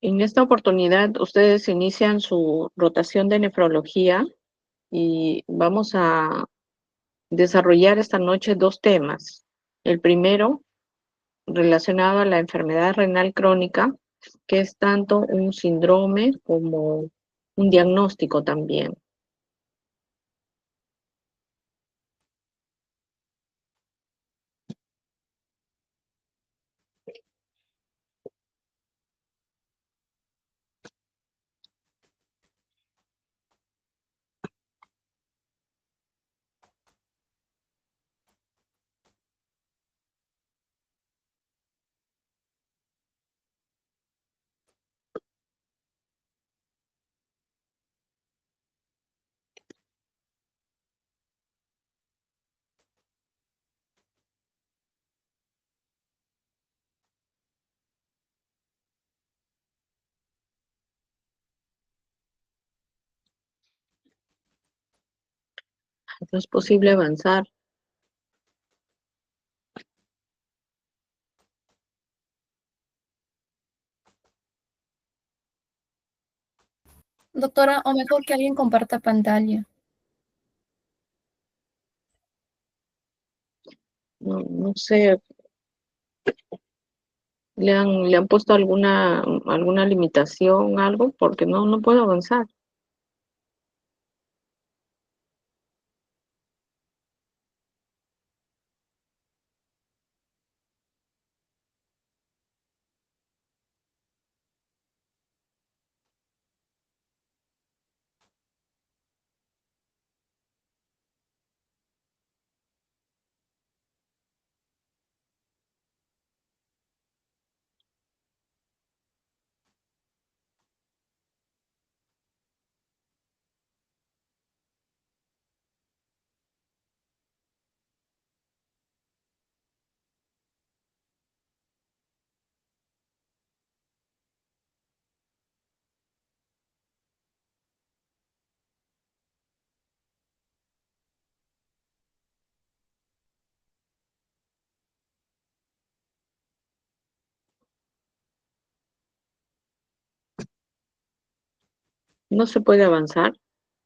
En esta oportunidad, ustedes inician su rotación de nefrología y vamos a desarrollar esta noche 2 temas. El primero, relacionado a la enfermedad renal crónica, que es tanto un síndrome como un diagnóstico también. No es posible avanzar. Doctora, o mejor que alguien comparta pantalla. No sé, ¿le han puesto alguna limitación, algo? Porque no puedo avanzar. No se puede avanzar.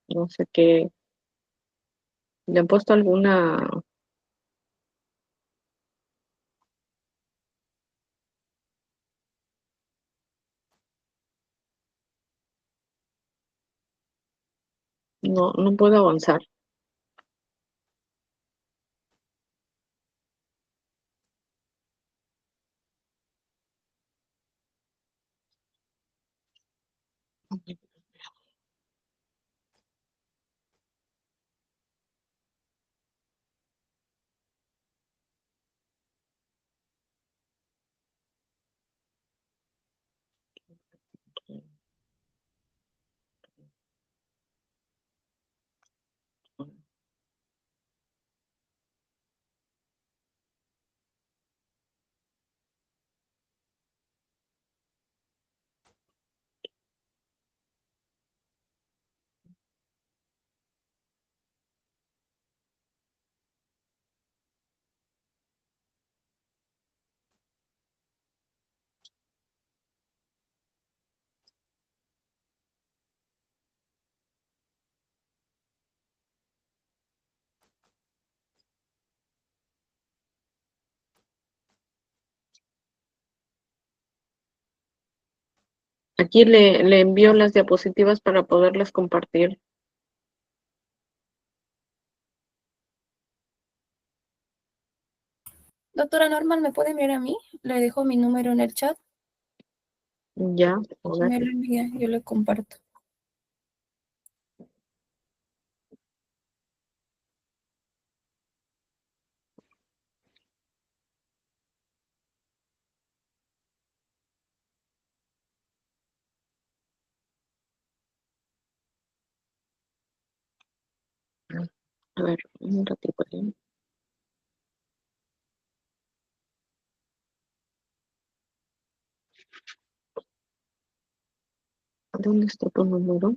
No sé qué. ¿Le han puesto alguna? No puedo avanzar. Aquí le envío las diapositivas para poderlas compartir. Doctora Norman, ¿me puede enviar a mí? Le dejo mi número en el chat. Ya, a ver. Me lo envía, yo le comparto. A ver, un ratito. ¿Eh? ¿Dónde está tu número?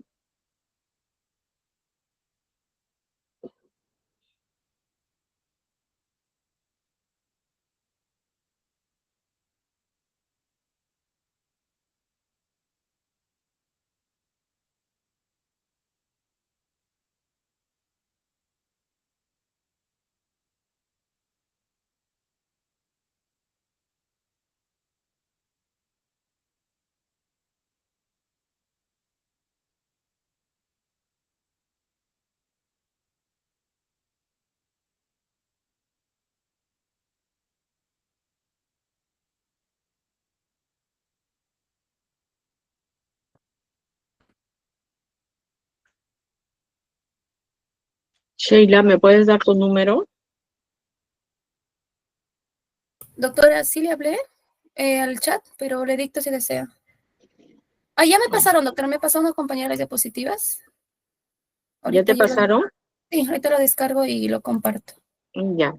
Sheila, ¿me puedes dar tu número? Doctora, sí le hablé al chat, pero le dicto si desea. Ah, ya me pasaron, doctora, me pasaron unas compañeras diapositivas. ¿Ya Ahorita te yo lo, pasaron? sí, ahorita lo descargo y lo comparto. Ya.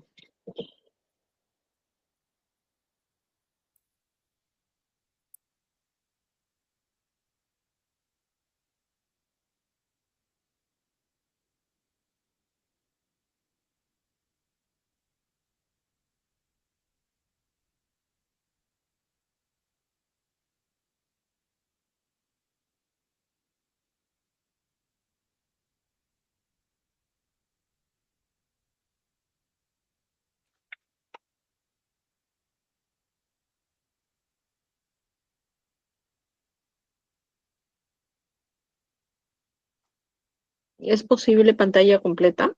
¿Es posible pantalla completa?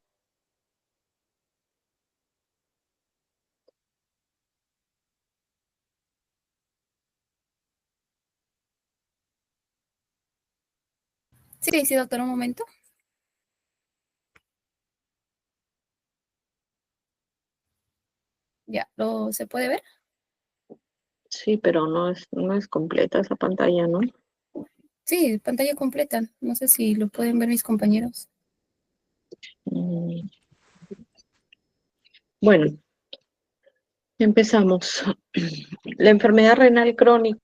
Sí, sí, doctora, un momento. Ya, ¿se puede ver? Sí, pero no es completa esa pantalla, ¿no? Sí, pantalla completa. No sé si lo pueden ver mis compañeros. Mm, Bueno, empezamos. La enfermedad renal crónica.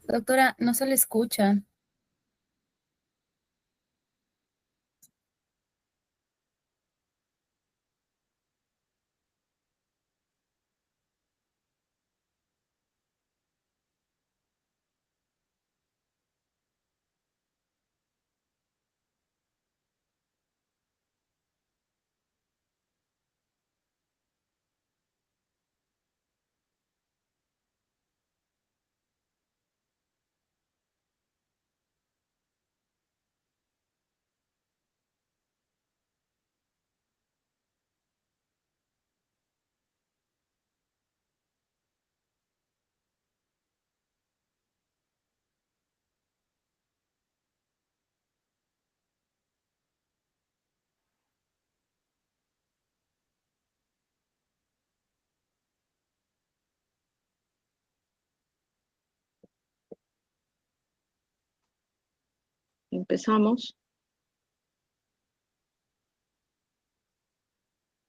Doctora, no se le escucha. Empezamos.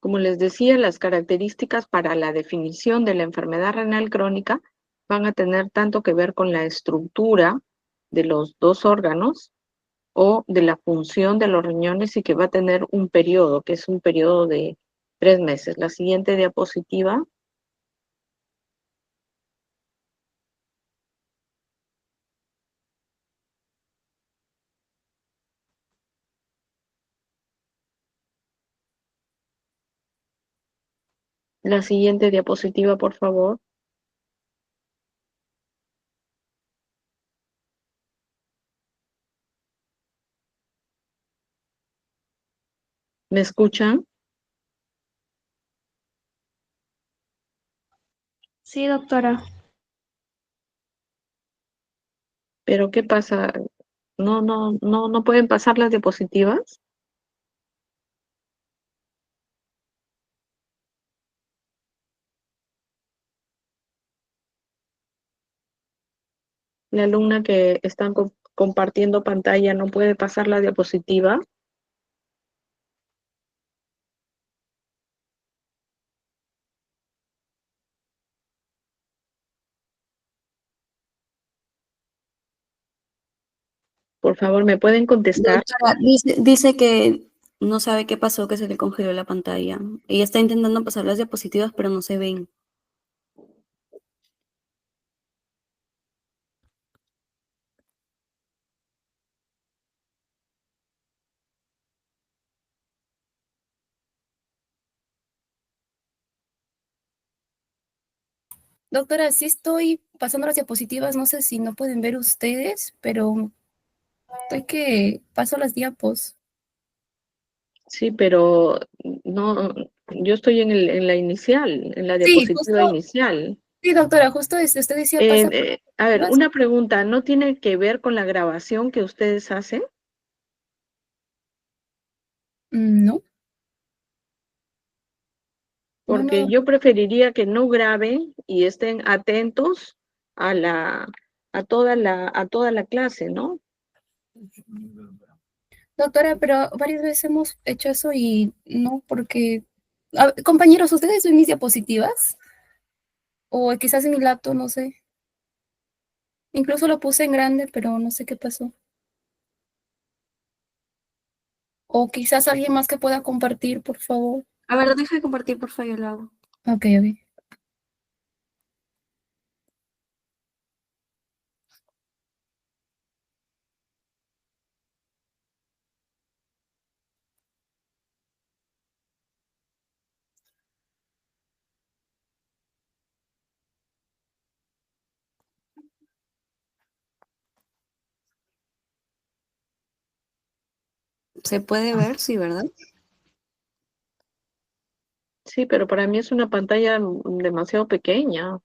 Como les decía, las características para la definición de la enfermedad renal crónica van a tener tanto que ver con la estructura de los dos órganos o de la función de los riñones y que va a tener un periodo, que es un periodo de 3 meses. La siguiente diapositiva. La siguiente diapositiva, por favor. ¿Me escuchan? Sí, doctora. ¿Pero qué pasa? No pueden pasar las diapositivas. La alumna que está compartiendo pantalla no puede pasar la diapositiva. Por favor, ¿me pueden contestar? Doctora, dice que no sabe qué pasó, que se le congeló la pantalla. Ella está intentando pasar las diapositivas, pero no se ven. Doctora, sí estoy pasando las diapositivas, no sé si no pueden ver ustedes, pero estoy que paso las diapos. Sí, pero no, yo estoy en la inicial, en la Sí, diapositiva justo, inicial. sí, doctora, justo usted decía pasar A ver, las diapositivas. una pregunta, ¿no tiene que ver con la grabación que ustedes hacen? No, no, Porque no. yo preferiría que no graben y estén atentos a a toda la clase, ¿no? Doctora, pero varias veces hemos hecho eso y no, porque... compañeros, ¿ustedes ven mis diapositivas? O quizás en mi laptop, no sé. Incluso lo puse en grande, pero no sé qué pasó. O quizás alguien más que pueda compartir, por favor. A ver, deja de compartir, por favor, yo lo hago. Ok, ok. Se puede ver, sí, ¿verdad? Sí, pero para mí es una pantalla demasiado pequeña.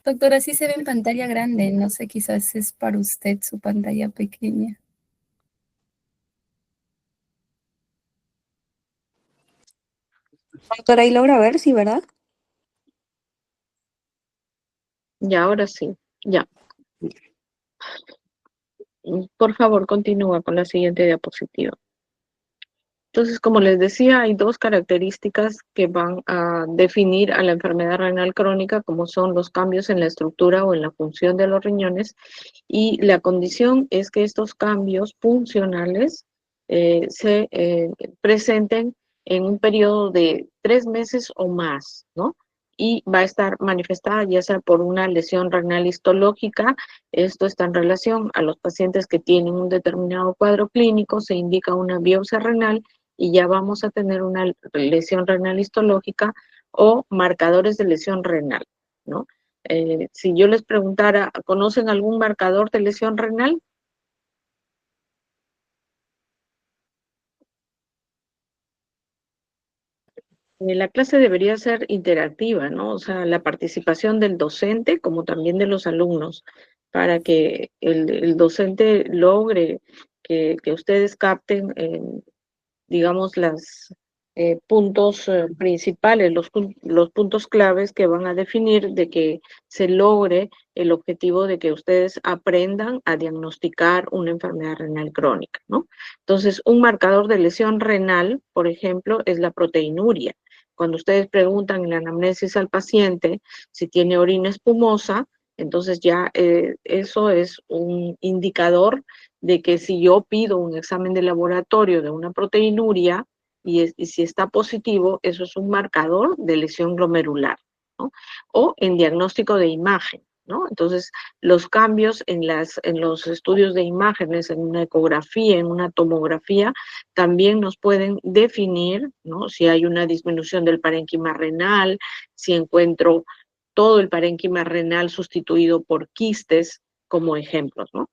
Doctora, sí se ve en pantalla grande. No sé, quizás es para usted su pantalla pequeña. Doctora, ahí logra ver, sí, ¿verdad? Ya, ahora sí, ya. Por favor, continúa con la siguiente diapositiva. Entonces, como les decía, hay dos características que van a definir a la enfermedad renal crónica, como son los cambios en la estructura o en la función de los riñones, y la condición es que estos cambios funcionales se presenten en un periodo de 3 meses o más, ¿no? Y va a estar manifestada ya sea por una lesión renal histológica. Esto está en relación a los pacientes que tienen un determinado cuadro clínico, se indica una biopsia renal y ya vamos a tener una lesión renal histológica o marcadores de lesión renal, ¿no? Si yo les preguntara, ¿conocen algún marcador de lesión renal? La clase debería ser interactiva, ¿no? O sea, la participación del docente como también de los alumnos, para que el docente logre que ustedes capten digamos, los puntos principales, los puntos claves que van a definir de que se logre el objetivo de que ustedes aprendan a diagnosticar una enfermedad renal crónica, ¿no? Entonces, un marcador de lesión renal, por ejemplo, es la proteinuria. Cuando ustedes preguntan en la anamnesis al paciente si tiene orina espumosa, entonces ya eso es un indicador de que si yo pido un examen de laboratorio de una proteinuria y si está positivo, eso es un marcador de lesión glomerular, ¿no? O en diagnóstico de imagen, ¿no? Entonces, los cambios en los estudios de imágenes, en una ecografía, en una tomografía, también nos pueden definir, ¿no? Si hay una disminución del parénquima renal, si encuentro todo el parénquima renal sustituido por quistes, como ejemplos, ¿no?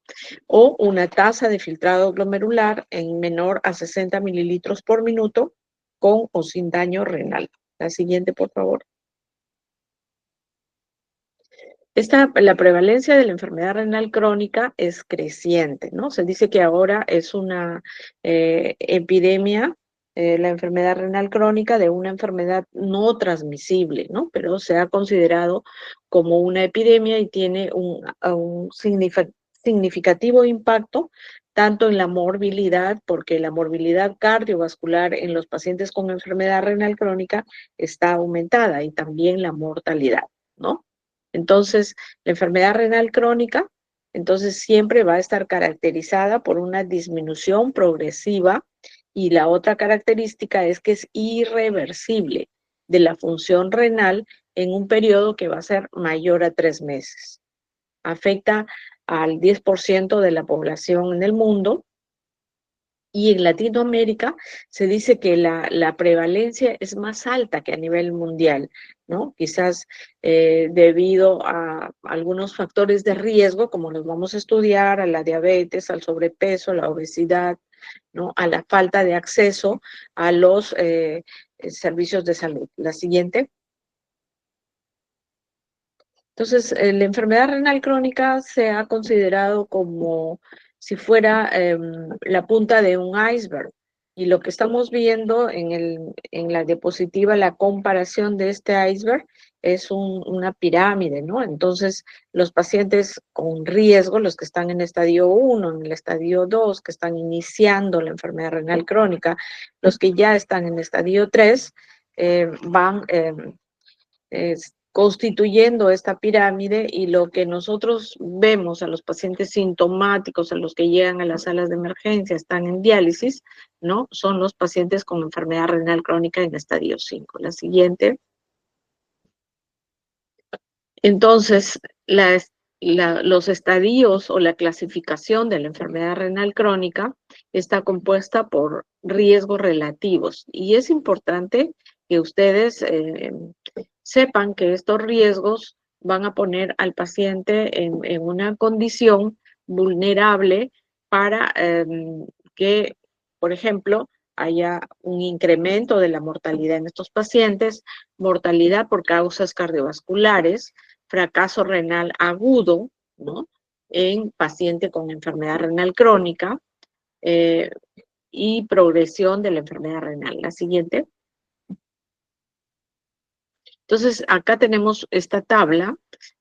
O una tasa de filtrado glomerular en menor a 60 mililitros por minuto con o sin daño renal. La siguiente, por favor. La prevalencia de la enfermedad renal crónica es creciente, ¿no? Se dice que ahora es una epidemia, la enfermedad renal crónica, de una enfermedad no transmisible, ¿no? Pero se ha considerado como una epidemia y tiene un significativo impacto tanto en la morbilidad, porque la morbilidad cardiovascular en los pacientes con enfermedad renal crónica está aumentada, y también la mortalidad, ¿no? Entonces, la enfermedad renal crónica, entonces siempre va a estar caracterizada por una disminución progresiva, y la otra característica es que es irreversible de la función renal en un periodo que va a ser mayor a 3 meses. Afecta al 10% de la población en el mundo. Y en Latinoamérica se dice que la prevalencia es más alta que a nivel mundial, ¿no? Quizás debido a algunos factores de riesgo, como los vamos a estudiar, a la diabetes, al sobrepeso, a la obesidad, ¿no? A la falta de acceso a los servicios de salud. La siguiente. Entonces, la enfermedad renal crónica se ha considerado como si fuera la punta de un iceberg. Y lo que estamos viendo en la diapositiva, la comparación de este iceberg es una pirámide, ¿no? Entonces, los pacientes con riesgo, los que están en estadio 1, en el estadio 2, que están iniciando la enfermedad renal crónica, los que ya están en estadio 3, van constituyendo esta pirámide, y lo que nosotros vemos a los pacientes sintomáticos, a los que llegan a las salas de emergencia, están en diálisis, ¿no? Son los pacientes con enfermedad renal crónica en estadio 5. La siguiente. Entonces, los estadios o la clasificación de la enfermedad renal crónica está compuesta por riesgos relativos, y es importante que ustedes sepan que estos riesgos van a poner al paciente en una condición vulnerable para que, por ejemplo, haya un incremento de la mortalidad en estos pacientes, mortalidad por causas cardiovasculares, fracaso renal agudo, ¿no? En paciente con enfermedad renal crónica eh, y progresión de la enfermedad renal. La siguiente. Entonces, acá tenemos esta tabla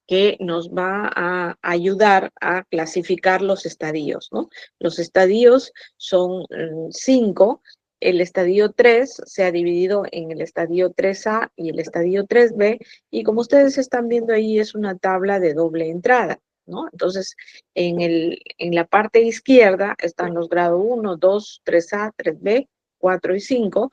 que nos va a ayudar a clasificar los estadios, ¿no? Los estadios son 5. El estadio 3 se ha dividido en el estadio 3A y el estadio 3B, y como ustedes están viendo ahí, es una tabla de doble entrada, ¿no? Entonces, en la parte izquierda están los grados 1, 2, 3A, 3B, 4 y 5,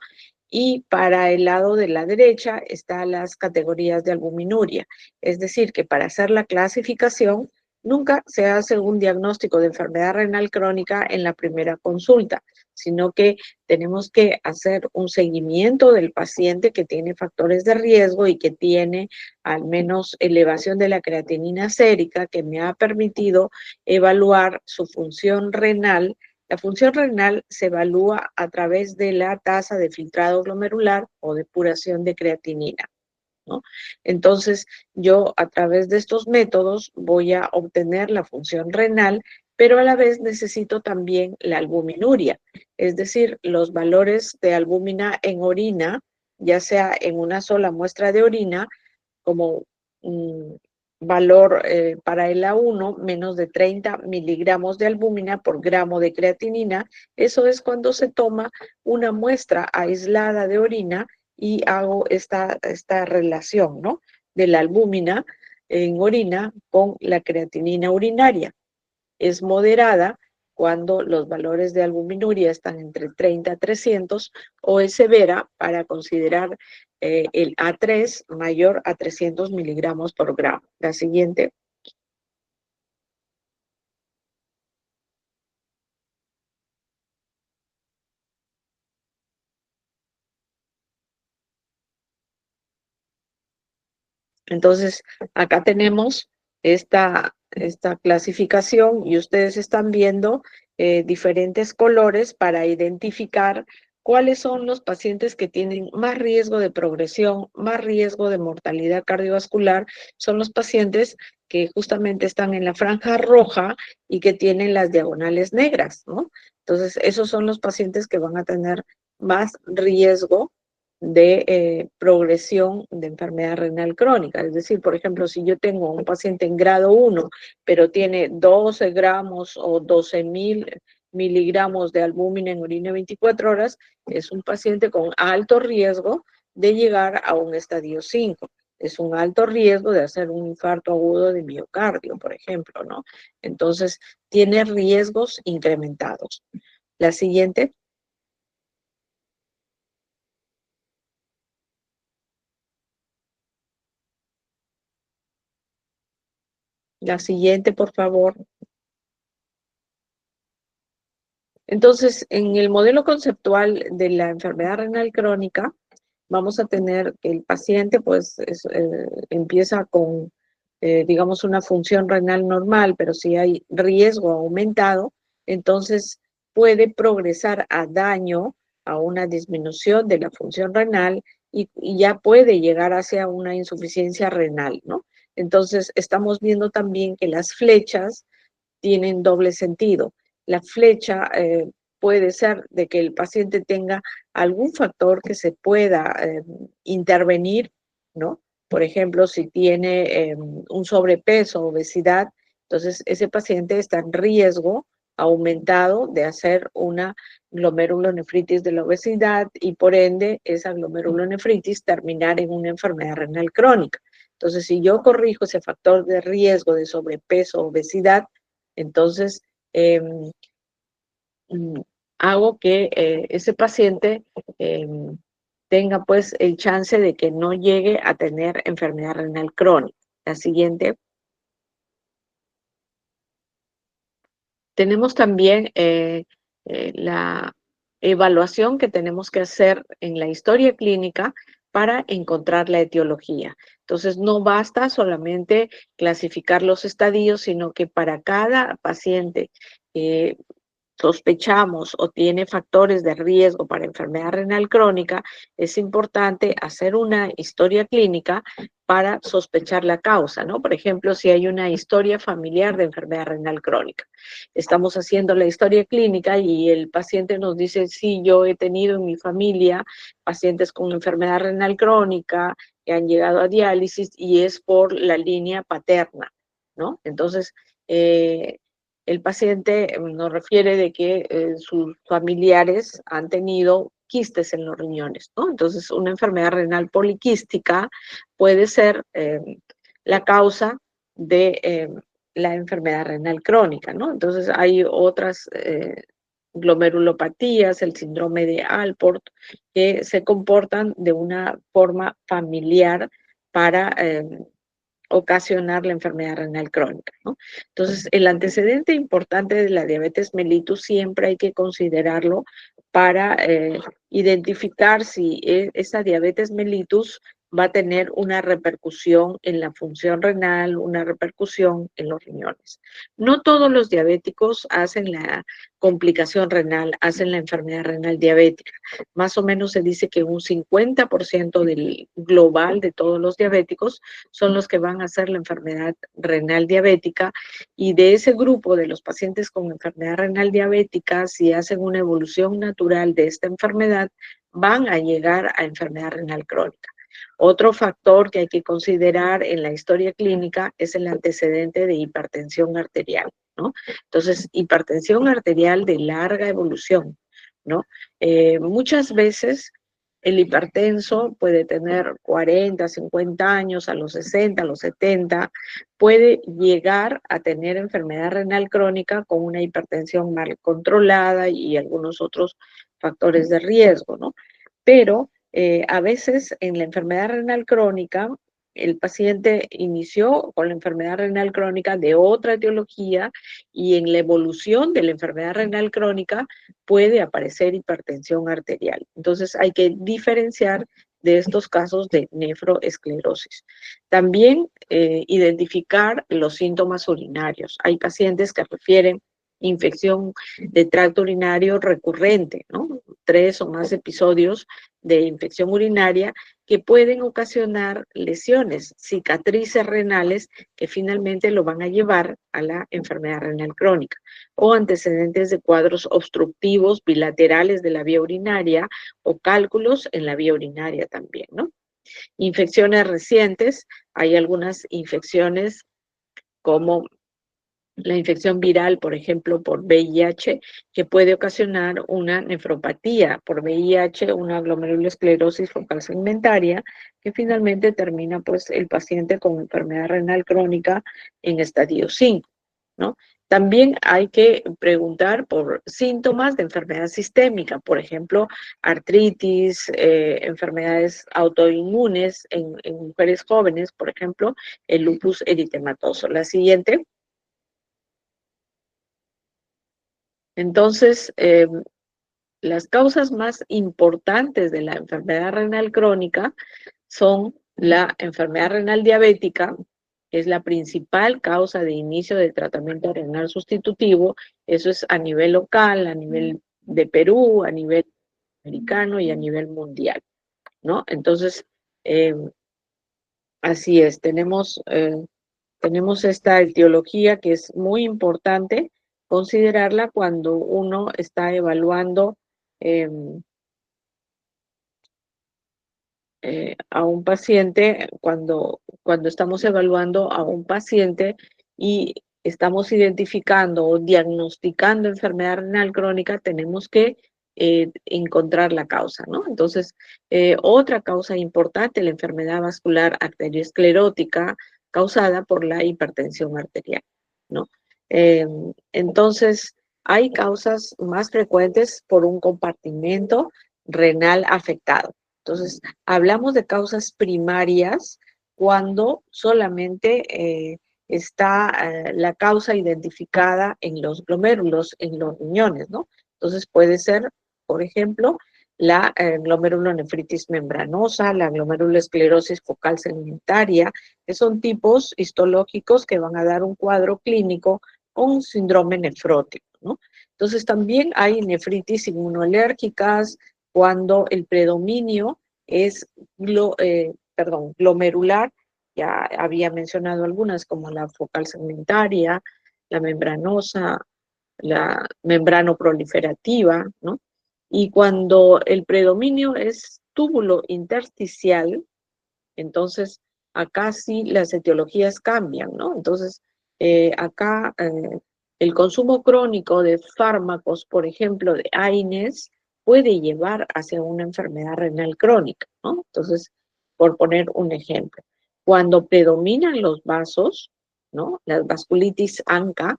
y para el lado de la derecha están las categorías de albuminuria. Es decir, que para hacer la clasificación nunca se hace un diagnóstico de enfermedad renal crónica en la primera consulta, sino que tenemos que hacer un seguimiento del paciente que tiene factores de riesgo y que tiene al menos elevación de la creatinina sérica, que me ha permitido evaluar su función renal. La función renal se evalúa a través de la tasa de filtrado glomerular o depuración de creatinina, ¿no? Entonces, yo a través de estos métodos voy a obtener la función renal, pero a la vez necesito también la albuminuria, es decir, los valores de albúmina en orina, ya sea en una sola muestra de orina, como un valor para el A1 menos de 30 miligramos de albúmina por gramo de creatinina. Eso es cuando se toma una muestra aislada de orina y hago esta relación, ¿no? De la albúmina en orina con la creatinina urinaria. Es moderada cuando los valores de albuminuria están entre 30 a 300, o es severa para considerar el A3 mayor a 300 miligramos por gramo. La siguiente. Entonces, acá tenemos esta clasificación, y ustedes están viendo diferentes colores para identificar cuáles son los pacientes que tienen más riesgo de progresión, más riesgo de mortalidad cardiovascular. Son los pacientes que justamente están en la franja roja y que tienen las diagonales negras, ¿no? Entonces, esos son los pacientes que van a tener más riesgo de progresión de enfermedad renal crónica. Es decir, por ejemplo, si yo tengo un paciente en grado 1, pero tiene 12 gramos o 12,000 miligramos de albúmina en orina 24 horas, es un paciente con alto riesgo de llegar a un estadio 5. Es un alto riesgo de hacer un infarto agudo de miocardio, por ejemplo, ¿no? Entonces, tiene riesgos incrementados. La siguiente. La siguiente, por favor. Entonces, en el modelo conceptual de la enfermedad renal crónica, vamos a tener que el paciente pues empieza con, digamos, una función renal normal, pero si hay riesgo aumentado, entonces puede progresar a daño, a una disminución de la función renal y ya puede llegar hacia una insuficiencia renal, ¿no? Entonces, estamos viendo también que las flechas tienen doble sentido. La flecha puede ser de que el paciente tenga algún factor que se pueda intervenir, ¿no? Por ejemplo, si tiene un sobrepeso, obesidad, entonces ese paciente está en riesgo aumentado de hacer una glomerulonefritis de la obesidad y por ende esa glomerulonefritis terminar en una enfermedad renal crónica. Entonces, si yo corrijo ese factor de riesgo de sobrepeso, obesidad, entonces eh, hago que ese paciente eh, tenga pues el chance de que no llegue a tener enfermedad renal crónica. La siguiente. Tenemos también la evaluación que tenemos que hacer en la historia clínica para encontrar la etiología. Entonces, no basta solamente clasificar los estadios, sino que para cada paciente sospechamos o tiene factores de riesgo para enfermedad renal crónica, es importante hacer una historia clínica para sospechar la causa, ¿no? Por ejemplo, si hay una historia familiar de enfermedad renal crónica. Estamos haciendo la historia clínica y el paciente nos dice, sí, yo he tenido en mi familia pacientes con enfermedad renal crónica que han llegado a diálisis y es por la línea paterna, ¿no? Entonces, el paciente nos refiere de que sus familiares han tenido quistes en los riñones, ¿no? Entonces, una enfermedad renal poliquística puede ser la causa de la enfermedad renal crónica, ¿no? Entonces, hay otras glomerulopatías, el síndrome de Alport, que se comportan de una forma familiar para ocasionar la enfermedad renal crónica, ¿no? Entonces, el antecedente importante de la diabetes mellitus siempre hay que considerarlo para identificar si esa diabetes mellitus va a tener una repercusión en la función renal, una repercusión en los riñones. No todos los diabéticos hacen la complicación renal, hacen la enfermedad renal diabética. Más o menos se dice que un 50% del global de todos los diabéticos son los que van a hacer la enfermedad renal diabética y de ese grupo de los pacientes con enfermedad renal diabética, si hacen una evolución natural de esta enfermedad, van a llegar a enfermedad renal crónica. Otro factor que hay que considerar en la historia clínica es el antecedente de hipertensión arterial, ¿no? Entonces, hipertensión arterial de larga evolución, ¿no? Muchas veces el hipertenso puede tener 40, 50 años, a los 60, a los 70, puede llegar a tener enfermedad renal crónica con una hipertensión mal controlada y algunos otros factores de riesgo, ¿no? Pero a veces en la enfermedad renal crónica, el paciente inició con la enfermedad renal crónica de otra etiología y en la evolución de la enfermedad renal crónica puede aparecer hipertensión arterial. Entonces hay que diferenciar de estos casos de nefroesclerosis. También identificar los síntomas urinarios. Hay pacientes que refieren infección de tracto urinario recurrente, ¿no? 3 o más episodios de infección urinaria que pueden ocasionar lesiones, cicatrices renales que finalmente lo van a llevar a la enfermedad renal crónica o antecedentes de cuadros obstructivos bilaterales de la vía urinaria o cálculos en la vía urinaria también, ¿no? Infecciones recientes, hay algunas infecciones como la infección viral, por ejemplo, por VIH, que puede ocasionar una nefropatía por VIH, una glomerulosclerosis focal segmentaria, que finalmente termina pues el paciente con enfermedad renal crónica en estadio 5, ¿no? También hay que preguntar por síntomas de enfermedad sistémica, por ejemplo, artritis, enfermedades autoinmunes en mujeres jóvenes, por ejemplo, el lupus eritematoso. La siguiente. Entonces, las causas más importantes de la enfermedad renal crónica son la enfermedad renal diabética, que es la principal causa de inicio del tratamiento renal sustitutivo. Eso es a nivel local, a nivel de Perú, a nivel americano y a nivel mundial, ¿no? Entonces, así es, tenemos esta etiología que es muy importante considerarla cuando uno está evaluando a un paciente, cuando estamos evaluando a un paciente y estamos identificando o diagnosticando enfermedad renal crónica, tenemos que encontrar la causa, ¿no? Entonces, otra causa importante, la enfermedad vascular arteriosclerótica causada por la hipertensión arterial, ¿no? Entonces, hay causas más frecuentes por un compartimento renal afectado. Entonces, hablamos de causas primarias cuando solamente está la causa identificada en los glomérulos, en los riñones, ¿no? Entonces puede ser, por ejemplo, la glomerulonefritis membranosa, la glomerulosclerosis focal segmentaria, que son tipos histológicos que van a dar un cuadro clínico con un síndrome nefrótico, ¿no? Entonces también hay nefritis inmunoalérgicas, cuando el predominio es glomerular, ya había mencionado algunas como la focal segmentaria, la membranosa, la membrano proliferativa, ¿no? Y cuando el predominio es túbulo intersticial, entonces acá sí las etiologías cambian, ¿no? Entonces, acá el consumo crónico de fármacos, por ejemplo, de AINES, puede llevar hacia una enfermedad renal crónica, ¿no? Entonces, por poner un ejemplo, cuando predominan los vasos, ¿no? La vasculitis ANCA,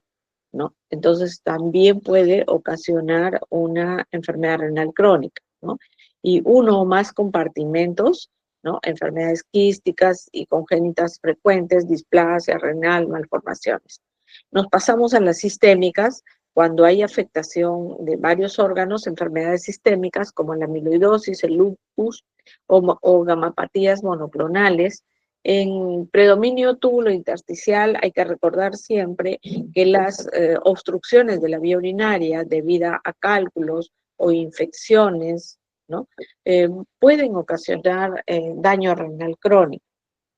¿no? Entonces también puede ocasionar una enfermedad renal crónica, ¿no? Y uno o más compartimentos, ¿no? Enfermedades quísticas y congénitas frecuentes, displasia renal, malformaciones. Nos pasamos a las sistémicas cuando hay afectación de varios órganos, enfermedades sistémicas como la amiloidosis, el lupus o gamapatías monoclonales. En predominio túbulo intersticial hay que recordar siempre que las obstrucciones de la vía urinaria debido a cálculos o infecciones, ¿no? Pueden ocasionar daño renal crónico.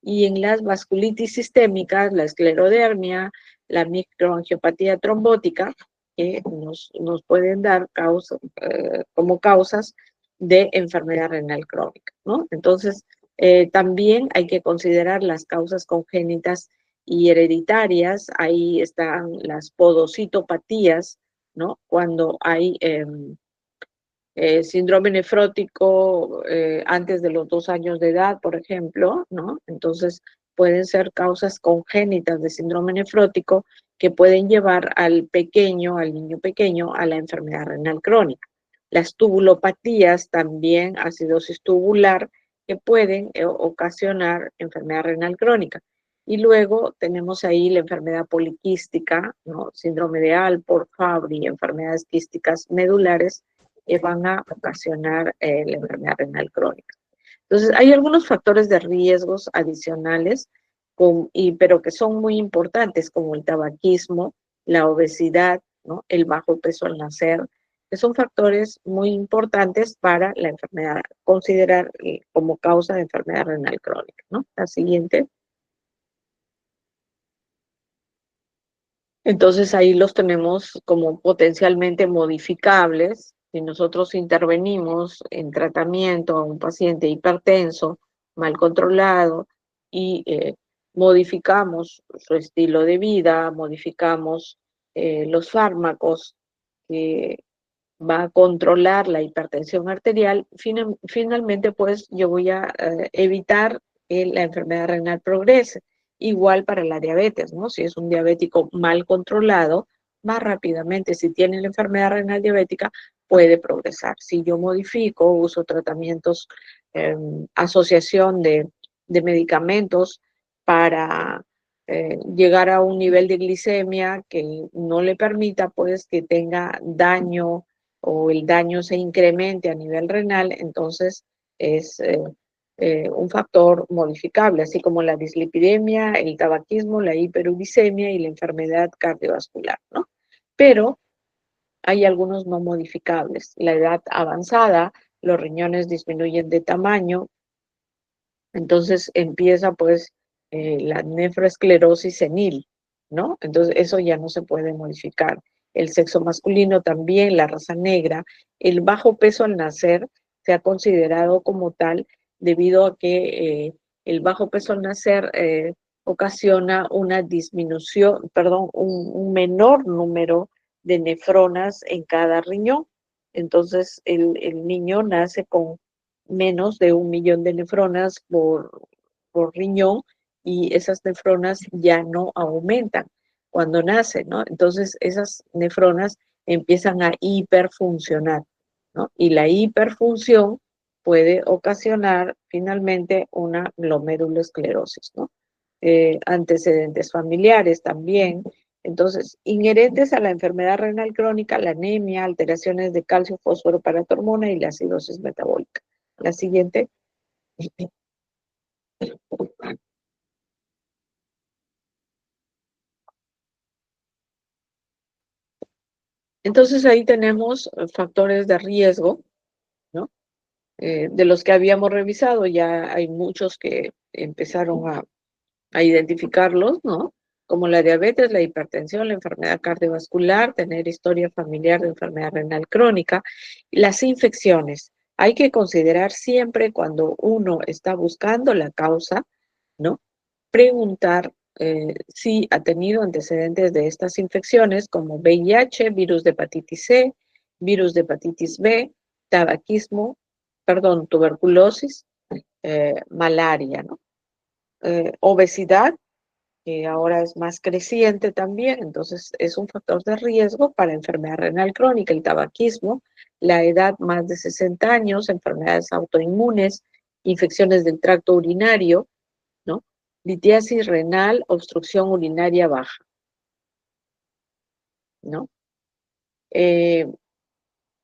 Y en las vasculitis sistémicas, la esclerodermia, la microangiopatía trombótica, que nos pueden dar como causas de enfermedad renal crónica, ¿no? Entonces, también hay que considerar las causas congénitas y hereditarias. Ahí están las podocitopatías, ¿no? Cuando hay síndrome nefrótico antes de los 2 años de edad, por ejemplo, ¿no? Entonces pueden ser causas congénitas de síndrome nefrótico que pueden llevar al niño pequeño, a la enfermedad renal crónica. Las tubulopatías también, acidosis tubular, que pueden ocasionar enfermedad renal crónica. Y luego tenemos ahí la enfermedad poliquística, ¿no? Síndrome de Alport, Fabry, enfermedades quísticas medulares, que van a ocasionar la enfermedad renal crónica. Entonces, hay algunos factores de riesgos adicionales, pero que son muy importantes, como el tabaquismo, la obesidad, ¿no? El bajo peso al nacer, que son factores muy importantes para la enfermedad, considerar como causa de enfermedad renal crónica, ¿no? La siguiente. Entonces ahí los tenemos como potencialmente modificables. Si nosotros intervenimos en tratamiento a un paciente hipertenso, mal controlado, y modificamos su estilo de vida, modificamos los fármacos que va a controlar la hipertensión arterial, finalmente pues yo voy a evitar que la enfermedad renal progrese. Igual para la diabetes, ¿no? Si es un diabético mal controlado, más rápidamente, si tiene la enfermedad renal diabética, puede progresar. Si yo modifico, uso tratamientos, asociación de medicamentos para llegar a un nivel de glicemia que no le permita pues que tenga daño o el daño se incremente a nivel renal, entonces es un factor modificable, así como la dislipidemia, el tabaquismo, la hiperuricemia y la enfermedad cardiovascular, ¿no? Pero hay algunos no modificables. La edad avanzada, los riñones disminuyen de tamaño, entonces empieza pues la nefroesclerosis senil, ¿no? Entonces eso ya no se puede modificar. El sexo masculino también, la raza negra, el bajo peso al nacer se ha considerado como tal debido a que el bajo peso al nacer ocasiona una disminución, perdón, un menor número de nefronas en cada riñón. Entonces el niño nace con menos de 1 millón de nefronas por riñón y esas nefronas ya no aumentan cuando nacen, ¿no? Entonces esas nefronas empiezan a hiperfuncionar, ¿no? Y la hiperfunción puede ocasionar finalmente una glomerulosclerosis, ¿no? Antecedentes familiares también. Entonces, inherentes a la enfermedad renal crónica, la anemia, alteraciones de calcio, fósforo, paratormona y la acidosis metabólica. La siguiente. Entonces ahí tenemos factores de riesgo, ¿no? De los que habíamos revisado, ya hay muchos que empezaron a identificarlos, ¿no? Como la diabetes, la hipertensión, la enfermedad cardiovascular, tener historia familiar de enfermedad renal crónica, las infecciones. Hay que considerar siempre cuando uno está buscando la causa, ¿no? Preguntar si ha tenido antecedentes de estas infecciones como VIH, virus de hepatitis C, virus de hepatitis B, tabaquismo, perdón, tuberculosis, malaria, ¿no? Obesidad, que ahora es más creciente también, entonces es un factor de riesgo para enfermedad renal crónica, el tabaquismo, la edad más de 60 años, enfermedades autoinmunes, infecciones del tracto urinario, ¿no? Litiasis renal, obstrucción urinaria baja, ¿no? Eh,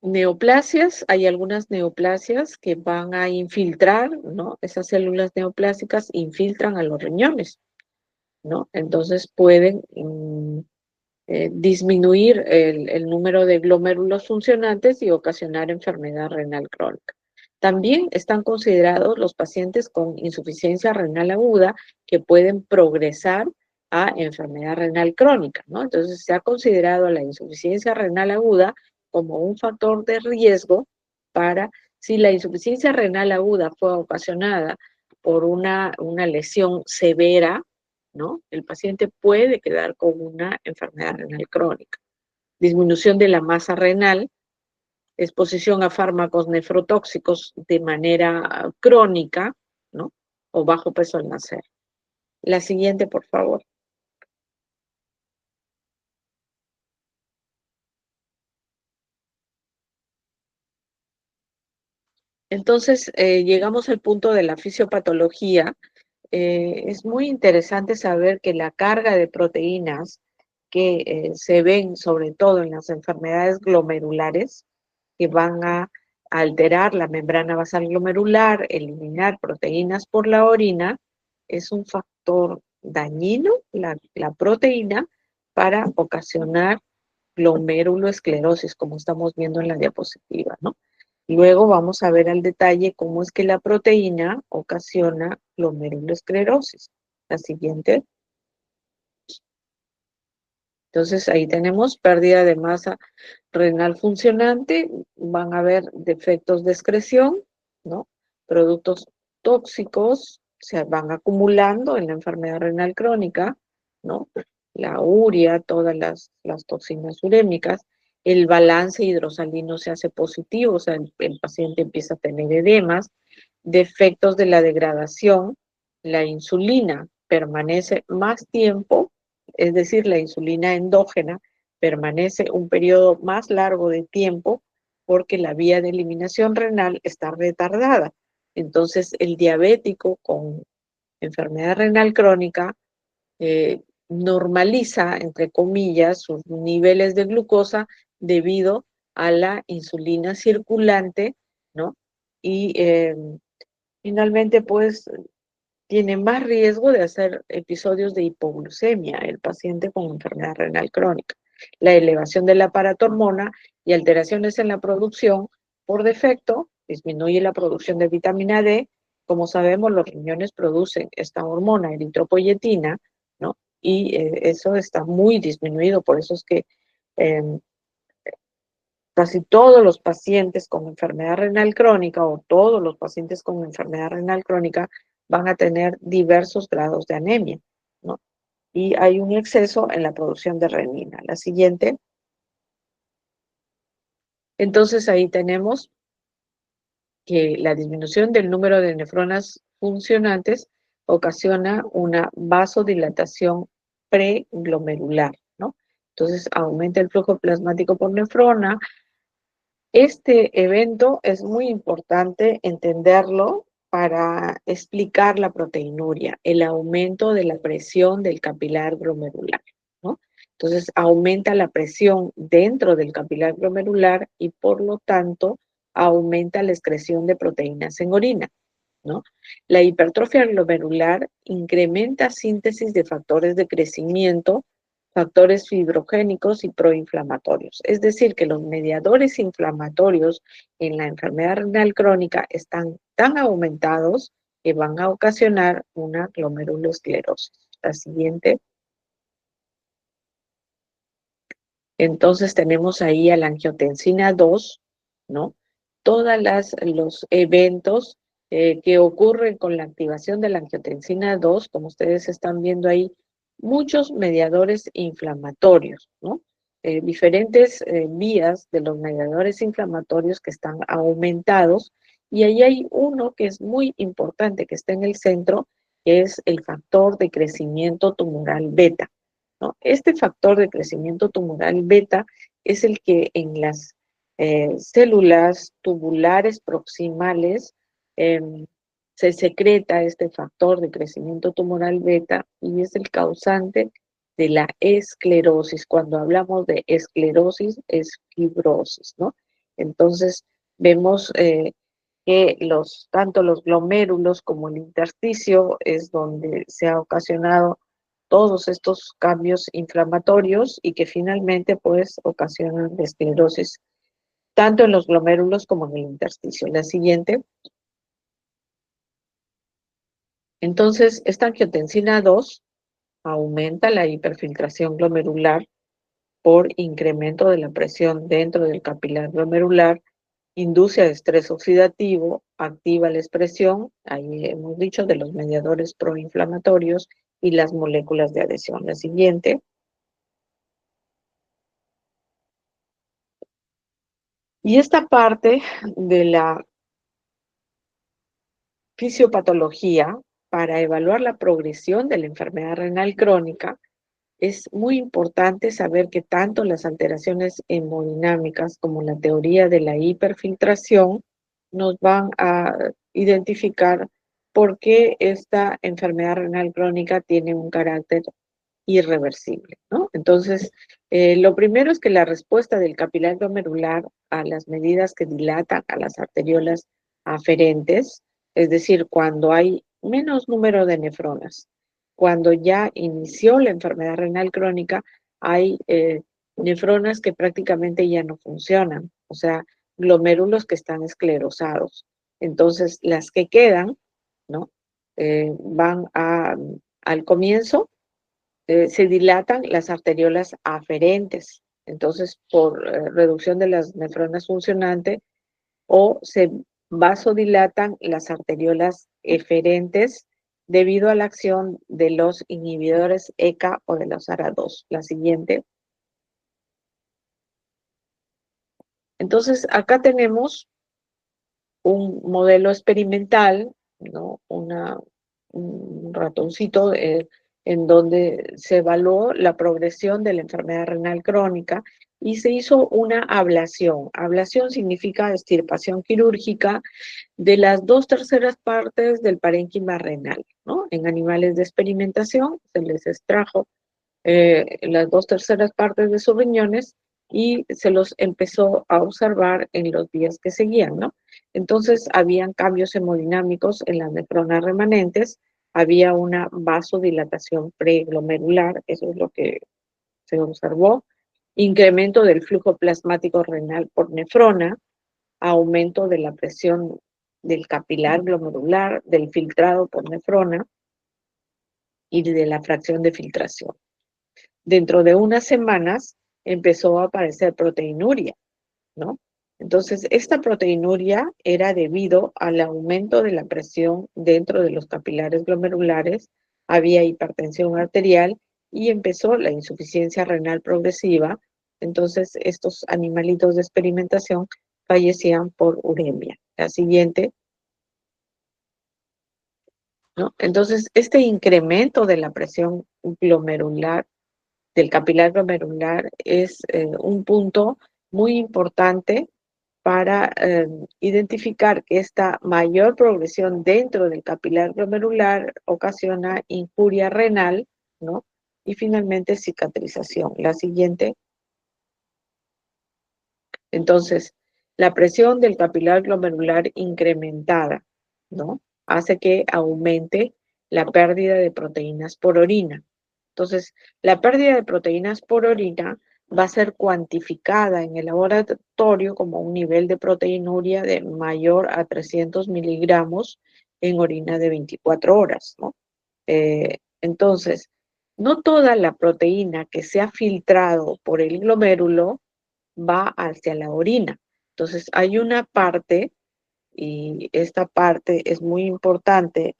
Neoplasias, hay algunas neoplasias que van a infiltrar, ¿no? Esas células neoplásicas infiltran a los riñones, ¿no? Entonces pueden disminuir el número de glomérulos funcionantes y ocasionar enfermedad renal crónica. También están considerados los pacientes con insuficiencia renal aguda que pueden progresar a enfermedad renal crónica, ¿no? Entonces se ha considerado la insuficiencia renal aguda como un factor de riesgo para, si la insuficiencia renal aguda fue ocasionada por una lesión severa, ¿no? El paciente puede quedar con una enfermedad renal crónica. Disminución de la masa renal, exposición a fármacos nefrotóxicos de manera crónica, ¿no? O bajo peso al nacer. La siguiente, por favor. Entonces, llegamos al punto de la fisiopatología. Es muy interesante saber que la carga de proteínas que se ven sobre todo en las enfermedades glomerulares, que van a alterar la membrana basal glomerular, eliminar proteínas por la orina, es un factor dañino, la proteína, para ocasionar glomeruloesclerosis, como estamos viendo en la diapositiva, ¿no? Luego vamos a ver al detalle cómo es que la proteína ocasiona glomerulosclerosis. La siguiente. Entonces ahí tenemos pérdida de masa renal funcionante, van a haber defectos de excreción, ¿no? Productos tóxicos se van acumulando en la enfermedad renal crónica, ¿no? La urea, todas las toxinas urémicas, el balance hidrosalino se hace positivo, o sea, el paciente empieza a tener edemas, defectos de la degradación, la insulina permanece más tiempo, es decir, la insulina endógena permanece un periodo más largo de tiempo porque la vía de eliminación renal está retardada. Entonces, el diabético con enfermedad renal crónica normaliza, entre comillas, sus niveles de glucosa debido a la insulina circulante, ¿no? Y finalmente, pues, tiene más riesgo de hacer episodios de hipoglucemia el paciente con enfermedad renal crónica. La elevación de la paratormona y alteraciones en la producción por defecto disminuye la producción de vitamina D. Como sabemos, los riñones producen esta hormona eritropoyetina, ¿no? Y eso está muy disminuido, por eso es que eh, casi todos los pacientes con enfermedad renal crónica o todos los pacientes con enfermedad renal crónica van a tener diversos grados de anemia, ¿no? Y hay un exceso en la producción de renina. La siguiente. Entonces ahí tenemos que la disminución del número de nefronas funcionantes ocasiona una vasodilatación preglomerular, ¿no? Entonces aumenta el flujo plasmático por nefrona. Este evento es muy importante entenderlo para explicar la proteinuria, el aumento de la presión del capilar glomerular, ¿no? Entonces aumenta la presión dentro del capilar glomerular y por lo tanto aumenta la excreción de proteínas en orina, ¿no? La hipertrofia glomerular incrementa síntesis de factores de crecimiento, factores fibrogénicos y proinflamatorios. Es decir, que los mediadores inflamatorios en la enfermedad renal crónica están tan aumentados que van a ocasionar una glomerulosclerosis. La siguiente. Entonces tenemos ahí a la angiotensina 2, ¿no? Todos los eventos que ocurren con la activación de la angiotensina 2, como ustedes están viendo ahí, muchos mediadores inflamatorios, ¿no? Diferentes vías de los mediadores inflamatorios que están aumentados, y ahí hay uno que es muy importante, que está en el centro, que es el factor de crecimiento tumoral beta, ¿no? Este factor de crecimiento tumoral beta es el que en las células tubulares proximales se secreta este factor de crecimiento tumoral beta y es el causante de la esclerosis. Cuando hablamos de esclerosis es fibrosis, ¿no? Entonces vemos que tanto los glomérulos como el intersticio es donde se ha ocasionado todos estos cambios inflamatorios y que finalmente pues ocasionan esclerosis tanto en los glomérulos como en el intersticio. La siguiente. Entonces, esta angiotensina 2 aumenta la hiperfiltración glomerular por incremento de la presión dentro del capilar glomerular, induce a estrés oxidativo, activa la expresión, ahí hemos dicho, de los mediadores proinflamatorios y las moléculas de adhesión. La siguiente. Y esta parte de la fisiopatología para evaluar la progresión de la enfermedad renal crónica, es muy importante saber que tanto las alteraciones hemodinámicas como la teoría de la hiperfiltración nos van a identificar por qué esta enfermedad renal crónica tiene un carácter irreversible, ¿no? Entonces, lo primero es que la respuesta del capilar glomerular a las medidas que dilatan a las arteriolas aferentes, es decir, cuando hay menos número de nefronas, cuando ya inició la enfermedad renal crónica, hay nefronas que prácticamente ya no funcionan, o sea, glomérulos que están esclerosados. Entonces, las que quedan, ¿no? Van al comienzo se dilatan las arteriolas aferentes, entonces por reducción de las nefronas funcionantes, o se vasodilatan las arteriolas eferentes debido a la acción de los inhibidores ECA o de los ARA2. La siguiente. Entonces, acá tenemos un modelo experimental, ¿no? Un ratoncito en donde se evaluó la progresión de la enfermedad renal crónica y se hizo una ablación. Ablación significa extirpación quirúrgica de las 2/3 partes del parénquima renal, ¿no? En animales de experimentación se les extrajo las 2/3 partes de sus riñones y se los empezó a observar en los días que seguían, ¿no? Entonces, habían cambios hemodinámicos en las nefronas remanentes, había una vasodilatación preglomerular, eso es lo que se observó, incremento del flujo plasmático renal por nefrona, aumento de la presión del capilar glomerular, del filtrado por nefrona y de la fracción de filtración. Dentro de unas semanas empezó a aparecer proteinuria, ¿no? Entonces, esta proteinuria era debido al aumento de la presión dentro de los capilares glomerulares, había hipertensión arterial y empezó la insuficiencia renal progresiva. Entonces, estos animalitos de experimentación fallecían por uremia. La siguiente, ¿no? Entonces, este incremento de la presión glomerular del capilar glomerular es un punto muy importante para identificar que esta mayor progresión dentro del capilar glomerular ocasiona injuria renal, ¿no? Y finalmente cicatrización. La siguiente. Entonces, la presión del capilar glomerular incrementada, ¿no? Hace que aumente la pérdida de proteínas por orina. Entonces, la pérdida de proteínas por orina va a ser cuantificada en el laboratorio como un nivel de proteinuria de mayor a 300 miligramos en orina de 24 horas, ¿no? Entonces, no toda la proteína que se ha filtrado por el glomérulo va hacia la orina. Entonces, hay una parte, y esta parte es muy importante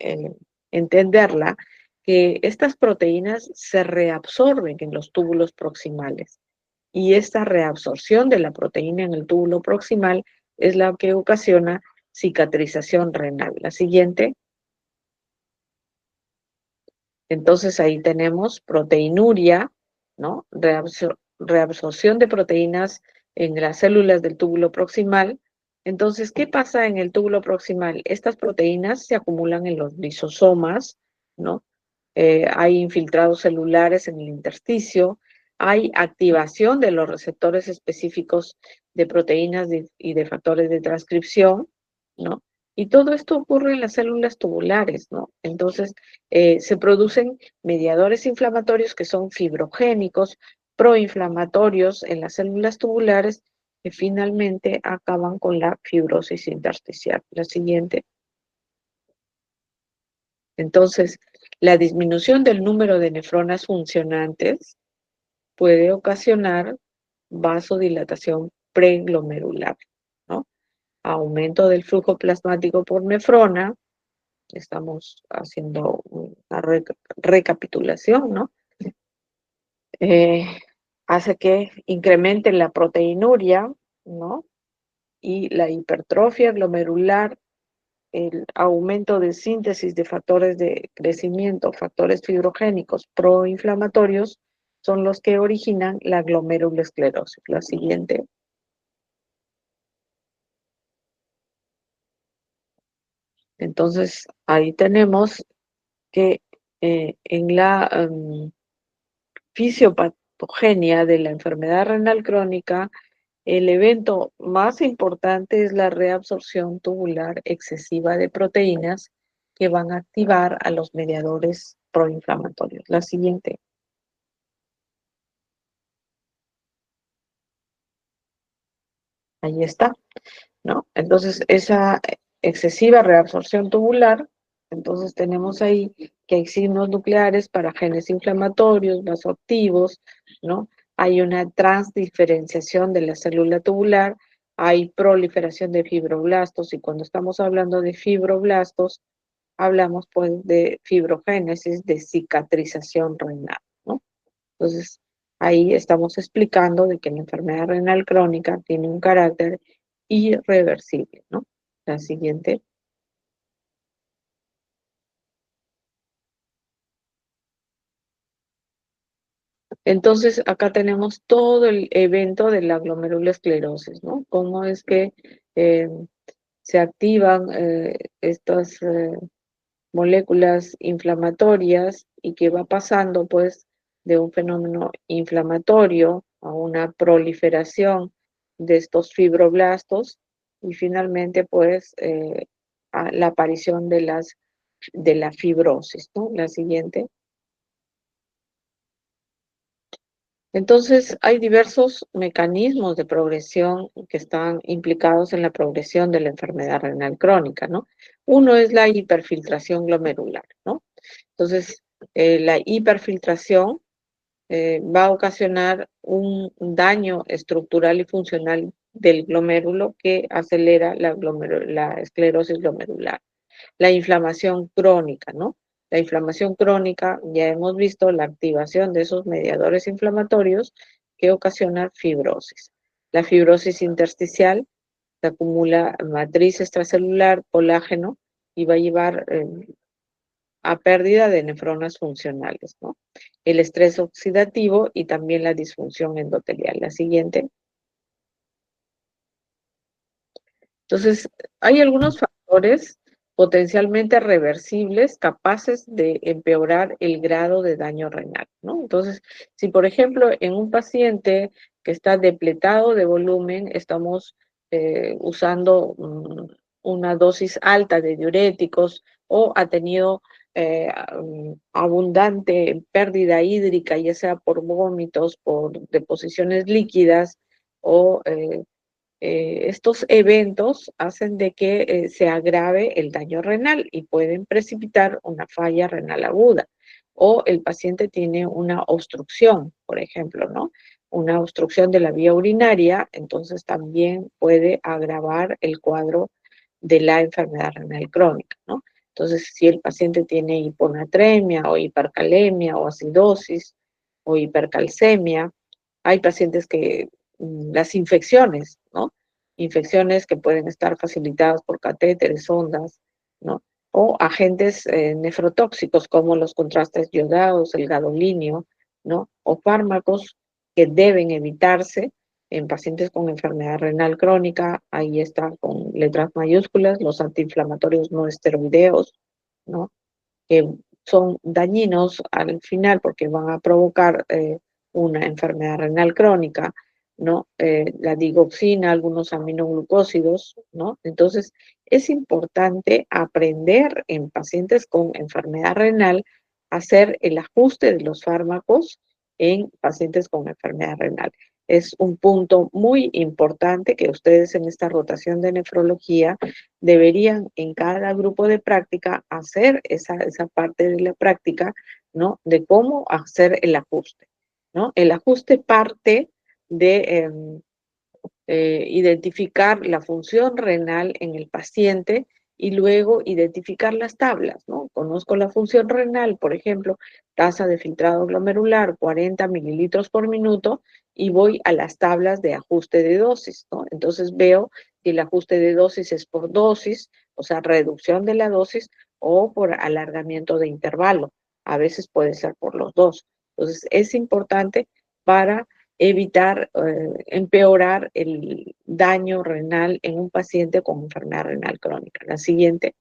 entenderla, que estas proteínas se reabsorben en los túbulos proximales. Y esta reabsorción de la proteína en el túbulo proximal es la que ocasiona cicatrización renal. La siguiente. Entonces ahí tenemos proteinuria, ¿no? Reabsorción de proteínas en las células del túbulo proximal. Entonces, ¿qué pasa en el túbulo proximal? Estas proteínas se acumulan en los lisosomas, ¿no? Hay infiltrados celulares en el intersticio, hay activación de los receptores específicos de proteínas y de factores de transcripción, ¿no? Y todo esto ocurre en las células tubulares, ¿no? Entonces, se producen mediadores inflamatorios que son fibrogénicos, proinflamatorios en las células tubulares que finalmente acaban con la fibrosis intersticial. La siguiente. Entonces, la disminución del número de nefronas funcionantes puede ocasionar vasodilatación preglomerular, ¿no? Aumento del flujo plasmático por nefrona, estamos haciendo una recapitulación, ¿no? Eh, hace que incremente la proteinuria, ¿no? Y la hipertrofia glomerular, el aumento de síntesis de factores de crecimiento, factores fibrogénicos proinflamatorios, son los que originan la glomerulosclerosis. La siguiente. Entonces, ahí tenemos que en la fisiopatogenia de la enfermedad renal crónica, el evento más importante es la reabsorción tubular excesiva de proteínas que van a activar a los mediadores proinflamatorios. La siguiente. Ahí está, ¿no? Entonces, esa excesiva reabsorción tubular, entonces tenemos ahí que hay signos nucleares para genes inflamatorios, vasoactivos, ¿no? Hay una transdiferenciación de la célula tubular, hay proliferación de fibroblastos, y cuando estamos hablando de fibroblastos, hablamos pues de fibrogénesis, de cicatrización renal, ¿no? Entonces, ahí estamos explicando de que la enfermedad renal crónica tiene un carácter irreversible, ¿no? La siguiente. Entonces, acá tenemos todo el evento de la glomerulosclerosis, ¿no? Cómo es que eh, se activan estas moléculas inflamatorias y que va pasando, pues, de un fenómeno inflamatorio a una proliferación de estos fibroblastos y finalmente, pues, a la aparición de la fibrosis, ¿no? La siguiente. Entonces, hay diversos mecanismos de progresión que están implicados en la progresión de la enfermedad renal crónica, ¿no? Uno es la hiperfiltración glomerular, ¿no? Entonces, la hiperfiltración va a ocasionar un daño estructural y funcional del glomérulo que acelera la esclerosis glomerular. La inflamación crónica, ¿no? La inflamación crónica, ya hemos visto la activación de esos mediadores inflamatorios que ocasiona fibrosis. La fibrosis intersticial se acumula matriz extracelular, colágeno, y va a llevar a pérdida de nefronas funcionales, ¿no? El estrés oxidativo y también la disfunción endotelial. La siguiente. Entonces, hay algunos factores potencialmente reversibles capaces de empeorar el grado de daño renal, ¿no? Entonces, si por ejemplo en un paciente que está depletado de volumen, estamos usando una dosis alta de diuréticos o ha tenido abundante pérdida hídrica, ya sea por vómitos, por deposiciones líquidas o estos eventos hacen de que se agrave el daño renal y pueden precipitar una falla renal aguda. O el paciente tiene una obstrucción, por ejemplo, ¿no? Una obstrucción de la vía urinaria, entonces también puede agravar el cuadro de la enfermedad renal crónica, ¿no? Entonces, si el paciente tiene hiponatremia o hipercalemia o acidosis o hipercalcemia, hay pacientes que las infecciones, ¿no? Infecciones que pueden estar facilitadas por catéteres, sondas, ¿no? O agentes nefrotóxicos como los contrastes yodados, el gadolinio, ¿no? O fármacos que deben evitarse en pacientes con enfermedad renal crónica, ahí está con letras mayúsculas, los antiinflamatorios no esteroideos, ¿no? Que son dañinos al final porque van a provocar una enfermedad renal crónica, ¿no? La digoxina, algunos aminoglucósidos, ¿no? Entonces, es importante aprender en pacientes con enfermedad renal a hacer el ajuste de los fármacos en pacientes con enfermedad renal. Es un punto muy importante que ustedes en esta rotación de nefrología deberían en cada grupo de práctica hacer esa parte de la práctica, ¿no? De cómo hacer el ajuste, ¿no? El ajuste parte de identificar la función renal en el paciente y luego identificar las tablas, ¿no? Conozco la función renal, por ejemplo, tasa de filtrado glomerular, 40 mililitros por minuto, y voy a las tablas de ajuste de dosis, ¿no? Entonces veo si el ajuste de dosis es por dosis, o sea, reducción de la dosis, o por alargamiento de intervalo. A veces puede ser por los dos. Entonces, es importante para evitar empeorar el daño renal en un paciente con enfermedad renal crónica. La siguiente.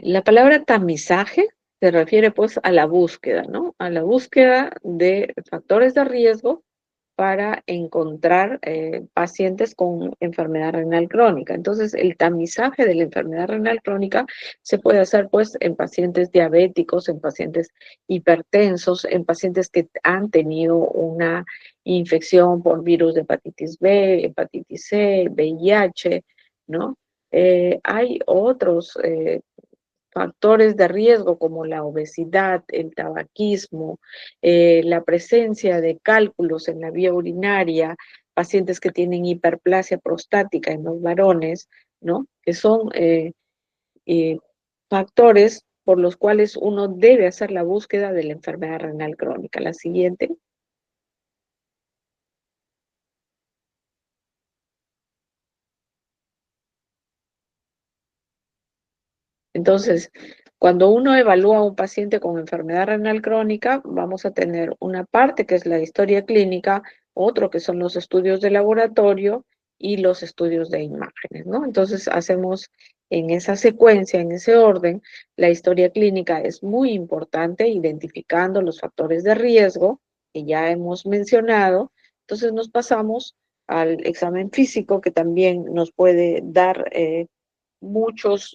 La palabra tamizaje se refiere pues a la búsqueda, ¿no? A la búsqueda de factores de riesgo para encontrar pacientes con enfermedad renal crónica. Entonces, el tamizaje de la enfermedad renal crónica se puede hacer pues en pacientes diabéticos, en pacientes hipertensos, en pacientes que han tenido una infección por virus de hepatitis B, hepatitis C, VIH, ¿no? Hay otros factores de riesgo como la obesidad, el tabaquismo, la presencia de cálculos en la vía urinaria, pacientes que tienen hiperplasia prostática en los varones, ¿no? Que son eh, factores por los cuales uno debe hacer la búsqueda de la enfermedad renal crónica. La siguiente. Entonces, cuando uno evalúa a un paciente con enfermedad renal crónica, vamos a tener una parte que es la historia clínica, otro que son los estudios de laboratorio y los estudios de imágenes, ¿no? Entonces, hacemos en esa secuencia, en ese orden. La historia clínica es muy importante, identificando los factores de riesgo que ya hemos mencionado. Entonces, nos pasamos al examen físico, que también nos puede dar muchos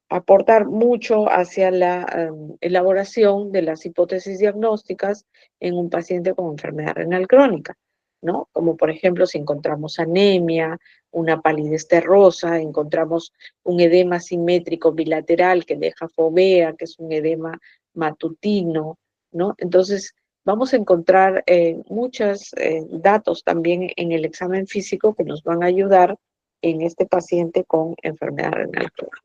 aportar mucho hacia la elaboración de las hipótesis diagnósticas en un paciente con enfermedad renal crónica, ¿no? Como por ejemplo, si encontramos anemia, una palidez terrosa, encontramos un edema simétrico bilateral que deja fovea, que es un edema matutino, ¿no? Entonces, vamos a encontrar muchos datos también en el examen físico que nos van a ayudar en este paciente con enfermedad renal crónica.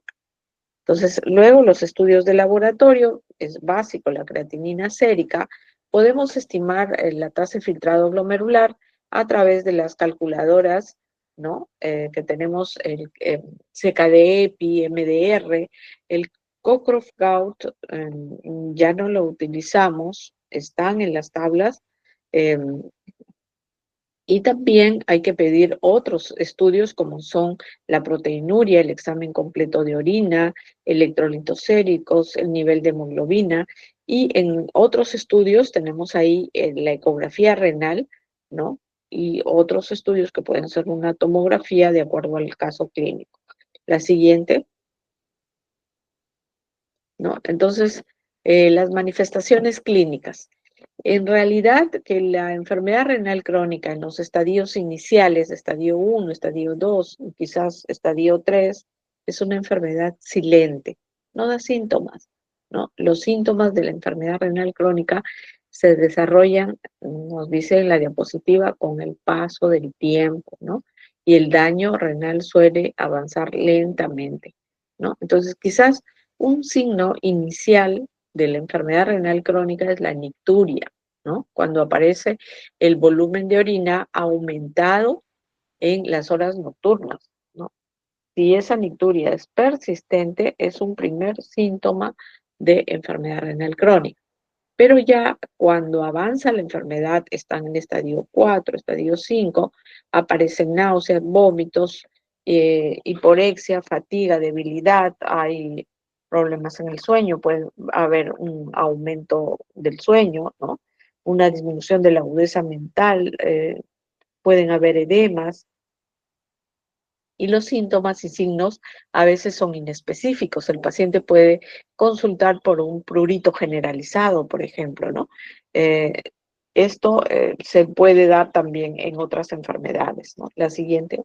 Entonces, luego los estudios de laboratorio, es básico la creatinina sérica, podemos estimar la tasa de filtrado glomerular a través de las calculadoras, ¿no? Que tenemos el CKD-EPI, MDR, el Cockcroft-Gaut, ya no lo utilizamos, están en las tablas, y también hay que pedir otros estudios como son la proteinuria, el examen completo de orina, electrolitos séricos, el nivel de hemoglobina. Y en otros estudios tenemos ahí la ecografía renal, ¿no? Y otros estudios que pueden ser una tomografía de acuerdo al caso clínico. La siguiente, ¿no? Entonces, las manifestaciones clínicas. En realidad, que la enfermedad renal crónica en los estadios iniciales, estadio 1, estadio 2, quizás estadio 3, es una enfermedad silente, no da síntomas, ¿no? Los síntomas de la enfermedad renal crónica se desarrollan, nos dice en la diapositiva, con el paso del tiempo, ¿no? Y el daño renal suele avanzar lentamente, ¿no? Entonces, quizás un signo inicial de la enfermedad renal crónica es la nicturia, ¿no? Cuando aparece el volumen de orina aumentado en las horas nocturnas, ¿no? Si esa nicturia es persistente, es un primer síntoma de enfermedad renal crónica. Pero ya cuando avanza la enfermedad, están en estadio 4, estadio 5, aparecen náuseas, vómitos, hiporexia, fatiga, debilidad, hay problemas en el sueño, puede haber un aumento del sueño, ¿no? Una disminución de la agudeza mental, pueden haber edemas, y los síntomas y signos a veces son inespecíficos. El paciente puede consultar por un prurito generalizado, por ejemplo, ¿no? Eh, esto se puede dar también en otras enfermedades, ¿no? La siguiente.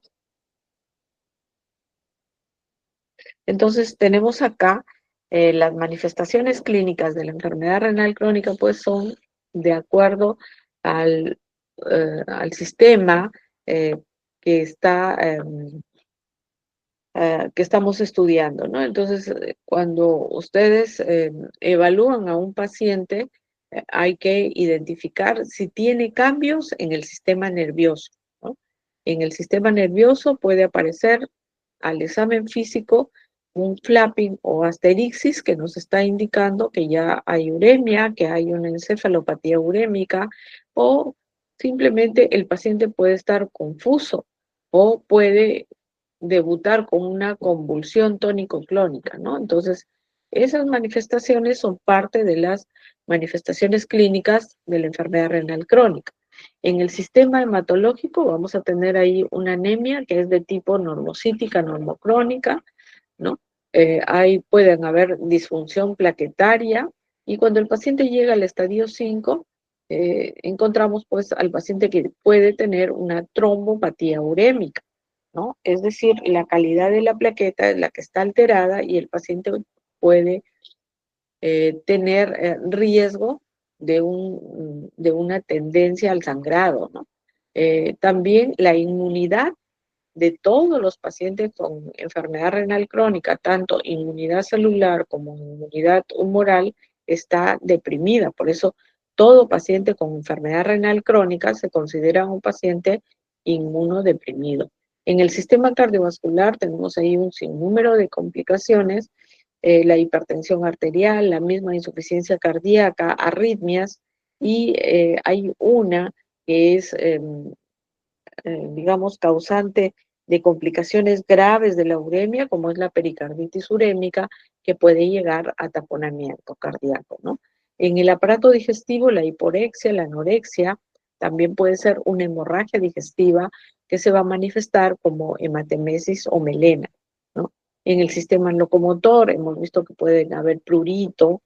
Entonces, tenemos acá las manifestaciones clínicas de la enfermedad renal crónica, pues son de acuerdo al sistema que está que estamos estudiando, ¿no? Entonces, cuando ustedes evalúan a un paciente, hay que identificar si tiene cambios en el sistema nervioso, ¿no? En el sistema nervioso puede aparecer al examen físico un flapping o asterixis que nos está indicando que ya hay uremia, que hay una encefalopatía urémica, o simplemente el paciente puede estar confuso o puede debutar con una convulsión tónico-clónica, ¿no? Entonces, esas manifestaciones son parte de las manifestaciones clínicas de la enfermedad renal crónica. En el sistema hematológico vamos a tener ahí una anemia que es de tipo normocítica, normocrónica, ¿no? Ahí pueden haber disfunción plaquetaria, y cuando el paciente llega al estadio 5, encontramos pues al paciente que puede tener una trombopatía urémica, ¿no? Es decir, la calidad de la plaqueta es la que está alterada y el paciente puede tener riesgo de una tendencia al sangrado, ¿no? También la inmunidad de todos los pacientes con enfermedad renal crónica, tanto inmunidad celular como inmunidad humoral, está deprimida. Por eso, todo paciente con enfermedad renal crónica se considera un paciente inmunodeprimido. En el sistema cardiovascular tenemos ahí un sinnúmero de complicaciones, la hipertensión arterial, la misma insuficiencia cardíaca, arritmias, y hay una que es, digamos, causante de complicaciones graves de la uremia, como es la pericarditis urémica, que puede llegar a taponamiento cardíaco, ¿no? En el aparato digestivo, la hiporexia, la anorexia, también puede ser una hemorragia digestiva que se va a manifestar como hematemesis o melena, ¿no? En el sistema locomotor hemos visto que pueden haber prurito,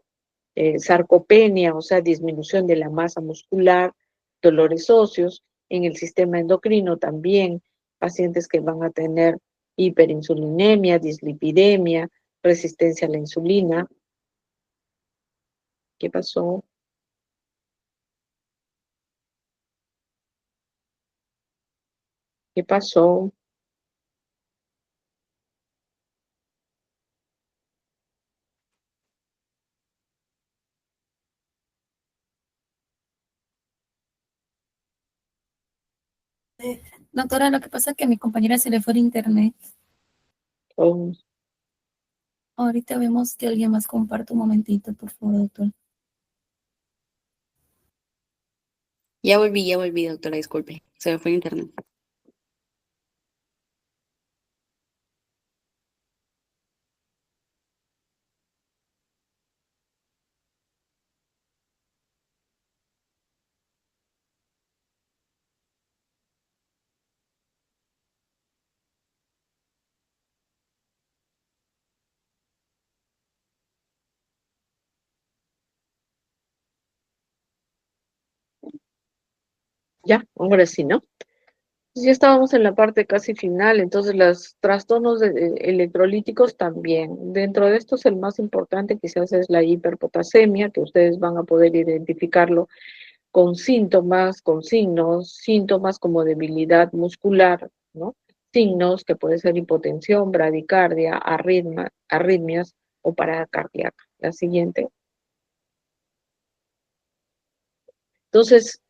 sarcopenia, o sea, disminución de la masa muscular, dolores óseos. En el sistema endocrino también, pacientes que van a tener hiperinsulinemia, dislipidemia, resistencia a la insulina. ¿Qué pasó? ¿Qué pasó? Doctora, lo que pasa es que a mi compañera se le fue el internet. Oh, Ahorita vemos que alguien más comparte un momentito, por favor, doctor. Ya volví, doctora, disculpe. Se me fue el internet. ya, ahora sí, ¿no? Ya estábamos en la parte casi final, entonces los trastornos electrolíticos también. Dentro de estos, el más importante quizás es la hiperpotasemia, que ustedes van a poder identificarlo con síntomas, con signos, síntomas como debilidad muscular, ¿no? Signos que puede ser hipotensión, bradicardia, arritmias o parada cardíaca. La siguiente. Entonces,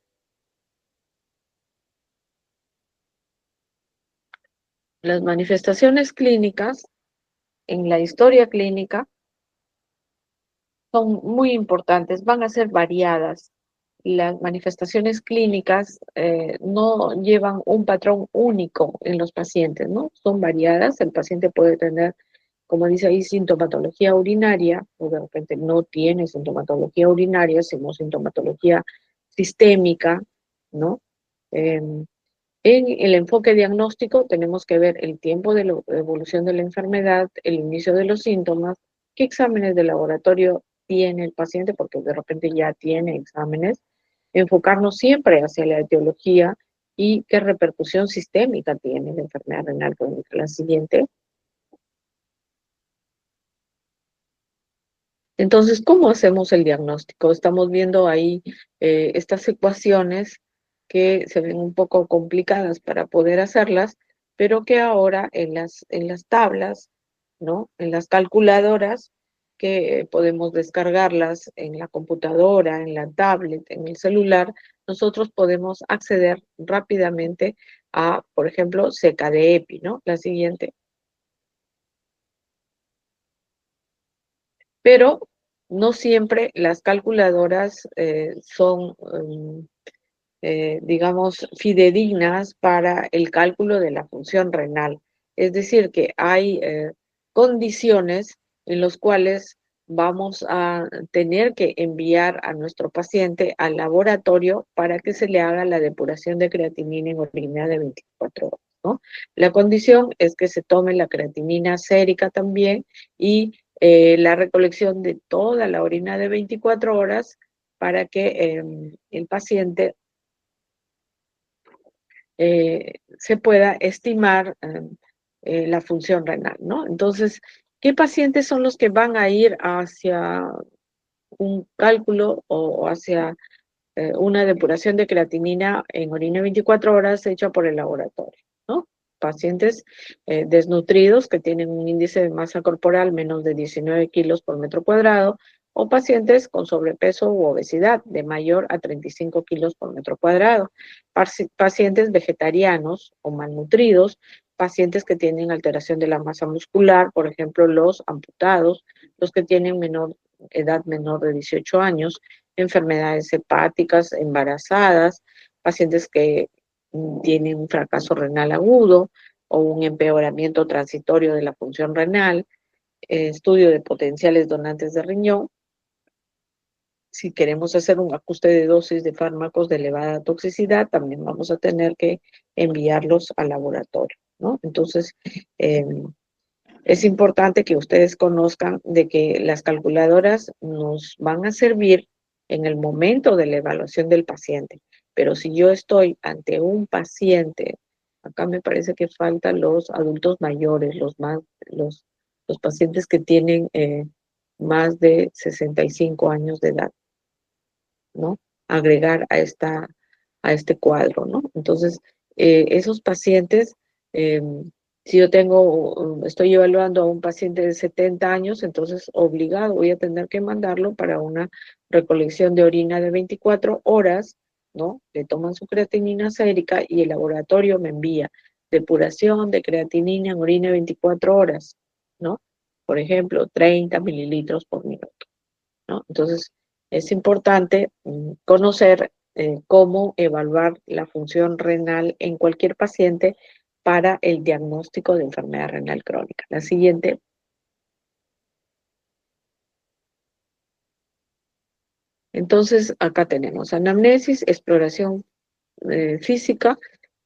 las manifestaciones clínicas en la historia clínica son muy importantes, van a ser variadas. Las manifestaciones clínicas no llevan un patrón único en los pacientes, ¿no? Son variadas. El paciente puede tener, como dice ahí, sintomatología urinaria, o de repente no tiene sintomatología urinaria, sino sintomatología sistémica, ¿no? En el enfoque diagnóstico tenemos que ver el tiempo de la evolución de la enfermedad, el inicio de los síntomas, qué exámenes de laboratorio tiene el paciente, porque de repente ya tiene exámenes, enfocarnos siempre hacia la etiología y qué repercusión sistémica tiene la enfermedad renal crónica. La siguiente. Entonces, ¿cómo hacemos el diagnóstico? Estamos viendo ahí estas ecuaciones que se ven un poco complicadas para poder hacerlas, pero que ahora en las tablas, ¿no? En las calculadoras, que podemos descargarlas en la computadora, en la tablet, en el celular, nosotros podemos acceder rápidamente a, por ejemplo, CKD-EPI, ¿no? La siguiente. Pero no siempre las calculadoras son, digamos, fidedignas para el cálculo de la función renal. Es decir, que hay condiciones en las cuales vamos a tener que enviar a nuestro paciente al laboratorio para que se le haga la depuración de creatinina en orina de 24 horas, ¿no? La condición es que se tome la creatinina sérica también y la recolección de toda la orina de 24 horas para que el paciente se pueda estimar la función renal, ¿no? Entonces, ¿qué pacientes son los que van a ir hacia un cálculo o hacia una depuración de creatinina en orina 24 horas hecha por el laboratorio, ¿no? Pacientes desnutridos que tienen un índice de masa corporal menos de 19 kilos por metro cuadrado, o pacientes con sobrepeso u obesidad de mayor a 35 kilos por metro cuadrado, pacientes vegetarianos o malnutridos pacientes que tienen alteración de la masa muscular, por ejemplo, los amputados, los que tienen edad menor de 18 años, enfermedades hepáticas, embarazadas, pacientes que tienen un fracaso renal agudo o un empeoramiento transitorio de la función renal, estudio de potenciales donantes de riñón. Si queremos hacer un ajuste de dosis de fármacos de elevada toxicidad, también vamos a tener que enviarlos al laboratorio, ¿no? Entonces, es importante que ustedes conozcan de que las calculadoras nos van a servir en el momento de la evaluación del paciente, pero si yo estoy ante un paciente, acá me parece que faltan los adultos mayores, los pacientes que tienen más de 65 años de edad, ¿no? Agregar a este cuadro, ¿no? Entonces, esos pacientes, si yo estoy evaluando a un paciente de 70 años, entonces obligado voy a tener que mandarlo para una recolección de orina de 24 horas, ¿no? Le toman su creatinina sérica y el laboratorio me envía depuración de creatinina en orina 24 horas, ¿no? Por ejemplo, 30 mililitros por minuto, ¿no? Entonces, es importante conocer cómo evaluar la función renal en cualquier paciente para el diagnóstico de enfermedad renal crónica. La siguiente. Entonces, acá tenemos anamnesis, exploración física,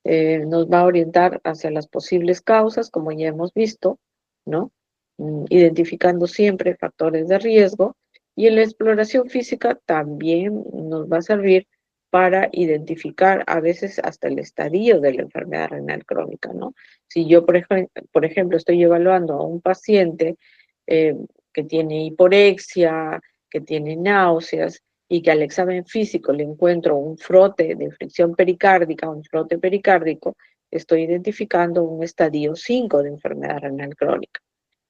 nos va a orientar hacia las posibles causas, como ya hemos visto, ¿no? Identificando siempre factores de riesgo. Y en la exploración física también nos va a servir para identificar a veces hasta el estadio de la enfermedad renal crónica, ¿no? Si yo, por ejemplo, estoy evaluando a un paciente eh, que tiene hiporexia, que tiene náuseas, y que al examen físico le encuentro un frote de fricción pericárdica, un frote pericárdico, estoy identificando un estadio 5 de enfermedad renal crónica,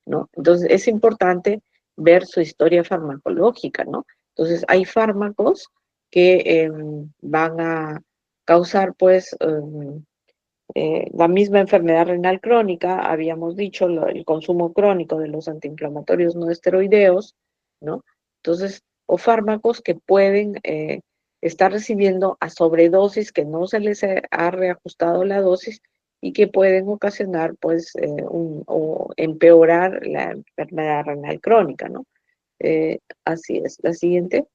¿no? Entonces, es importante ver su historia farmacológica, ¿no? Entonces, hay fármacos que van a causar, pues, la misma enfermedad renal crónica, habíamos dicho, el consumo crónico de los antiinflamatorios no esteroideos, ¿no? Entonces, o fármacos que pueden estar recibiendo a sobredosis, que no se les ha reajustado la dosis y que pueden ocasionar, pues, o empeorar la enfermedad renal crónica, ¿no? Así es. La siguiente.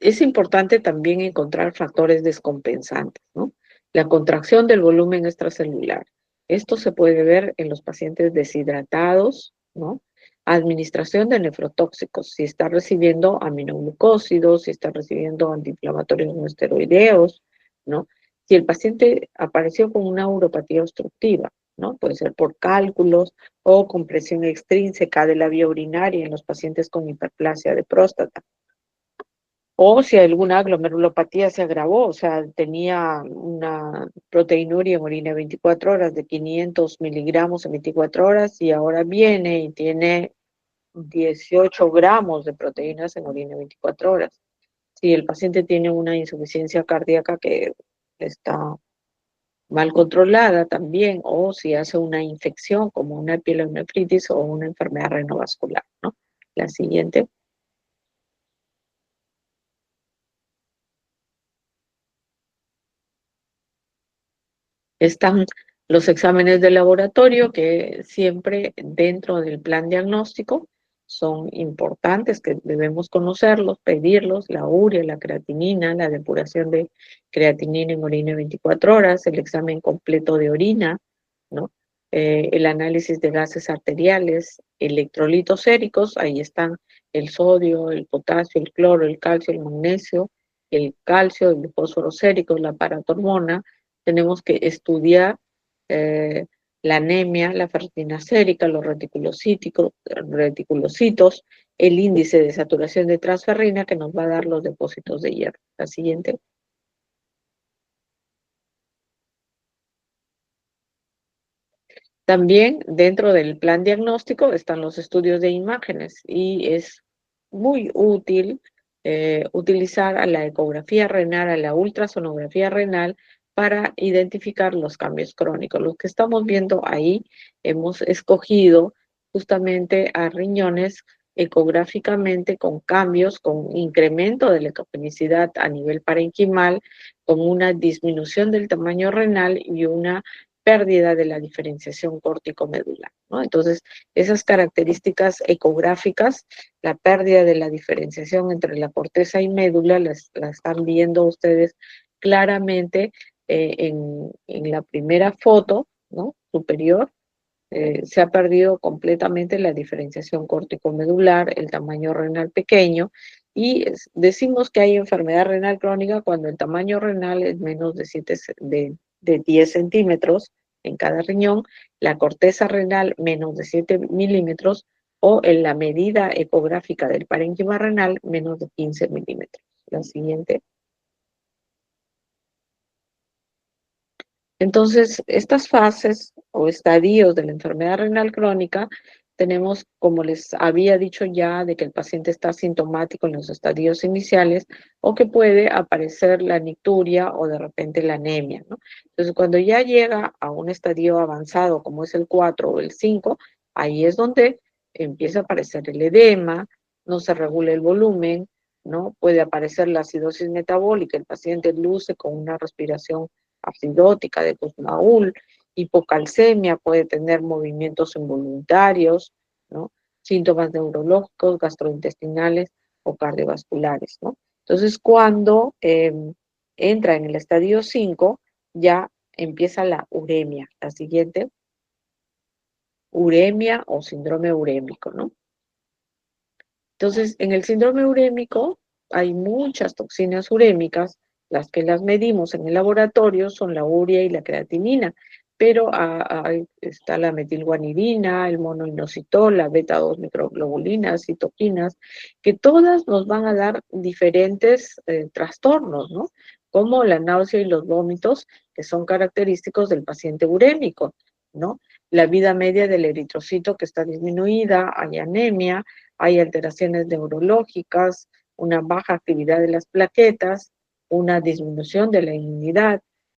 Es importante también encontrar factores descompensantes, ¿no? La contracción del volumen extracelular. Esto se puede ver en los pacientes deshidratados, ¿no? Administración de nefrotóxicos, si está recibiendo aminoglucósidos, si está recibiendo antiinflamatorios no esteroideos, ¿no? Si el paciente apareció con una uropatía obstructiva, ¿no? Puede ser por cálculos o compresión extrínseca de la vía urinaria en los pacientes con hiperplasia de próstata. O si alguna glomerulopatía se agravó, o sea, tenía una proteinuria en orina 24 horas de 500 miligramos en 24 horas y ahora viene y tiene 18 gramos de proteínas en orina 24 horas. Si el paciente tiene una insuficiencia cardíaca que está mal controlada también, o si hace una infección como una pielonefritis o una enfermedad renovascular, ¿no? La siguiente. Están los exámenes de laboratorio que siempre dentro del plan diagnóstico son importantes, que debemos conocerlos, pedirlos, la urea, la creatinina, la depuración de creatinina en orina 24 horas, el examen completo de orina, ¿no? El análisis de gases arteriales, electrolitos séricos, ahí están el sodio, el potasio, el cloro, el calcio, el magnesio, el calcio, el fósforo sérico, la paratormona. Tenemos que estudiar la anemia, la ferritina sérica, los reticulocitos, el índice de saturación de transferrina que nos va a dar los depósitos de hierro. La siguiente. También dentro del plan diagnóstico están los estudios de imágenes y es muy útil utilizar a la ecografía renal, a la ultrasonografía renal para identificar los cambios crónicos. Lo que estamos viendo ahí, hemos escogido justamente a riñones ecográficamente con cambios, con incremento de la ecogenicidad a nivel parenquimal, con una disminución del tamaño renal y una pérdida de la diferenciación córtico-medular, ¿no? Entonces, esas características ecográficas, la pérdida de la diferenciación entre la corteza y médula, la están viendo ustedes claramente en la primera foto, ¿no? Superior. Se ha perdido completamente la diferenciación córtico-medular, el tamaño renal pequeño, y decimos que hay enfermedad renal crónica cuando el tamaño renal es menos de 10 centímetros en cada riñón, la corteza renal menos de 7 milímetros, o en la medida ecográfica del parénquima renal menos de 15 milímetros. La siguiente. Entonces, estas fases o estadios de la enfermedad renal crónica, tenemos, como les había dicho ya, de que el paciente está asintomático en los estadios iniciales o que puede aparecer la nicturia o de repente la anemia, ¿no? Entonces, cuando ya llega a un estadio avanzado, como es el 4 o el 5, ahí es donde empieza a aparecer el edema, no se regula el volumen, ¿no? Puede aparecer la acidosis metabólica, el paciente luce con una respiración acidótica de Kussmaul, hipocalcemia, puede tener movimientos involuntarios, ¿no? Síntomas neurológicos, gastrointestinales o cardiovasculares, ¿no? Entonces, cuando entra en el estadio 5, ya empieza la uremia. La siguiente, uremia o síndrome urémico, ¿no? Entonces, en el síndrome urémico hay muchas toxinas urémicas. Las que las medimos en el laboratorio son la urea y la creatinina, pero está la metilguanidina, el monoinositol, la beta-2 microglobulinas, citoquinas, que todas nos van a dar diferentes trastornos, ¿no? Como la náusea y los vómitos, que son característicos del paciente urémico, ¿no? La vida media del eritrocito que está disminuida, hay anemia, hay alteraciones neurológicas, una baja actividad de las plaquetas, una disminución de la inmunidad,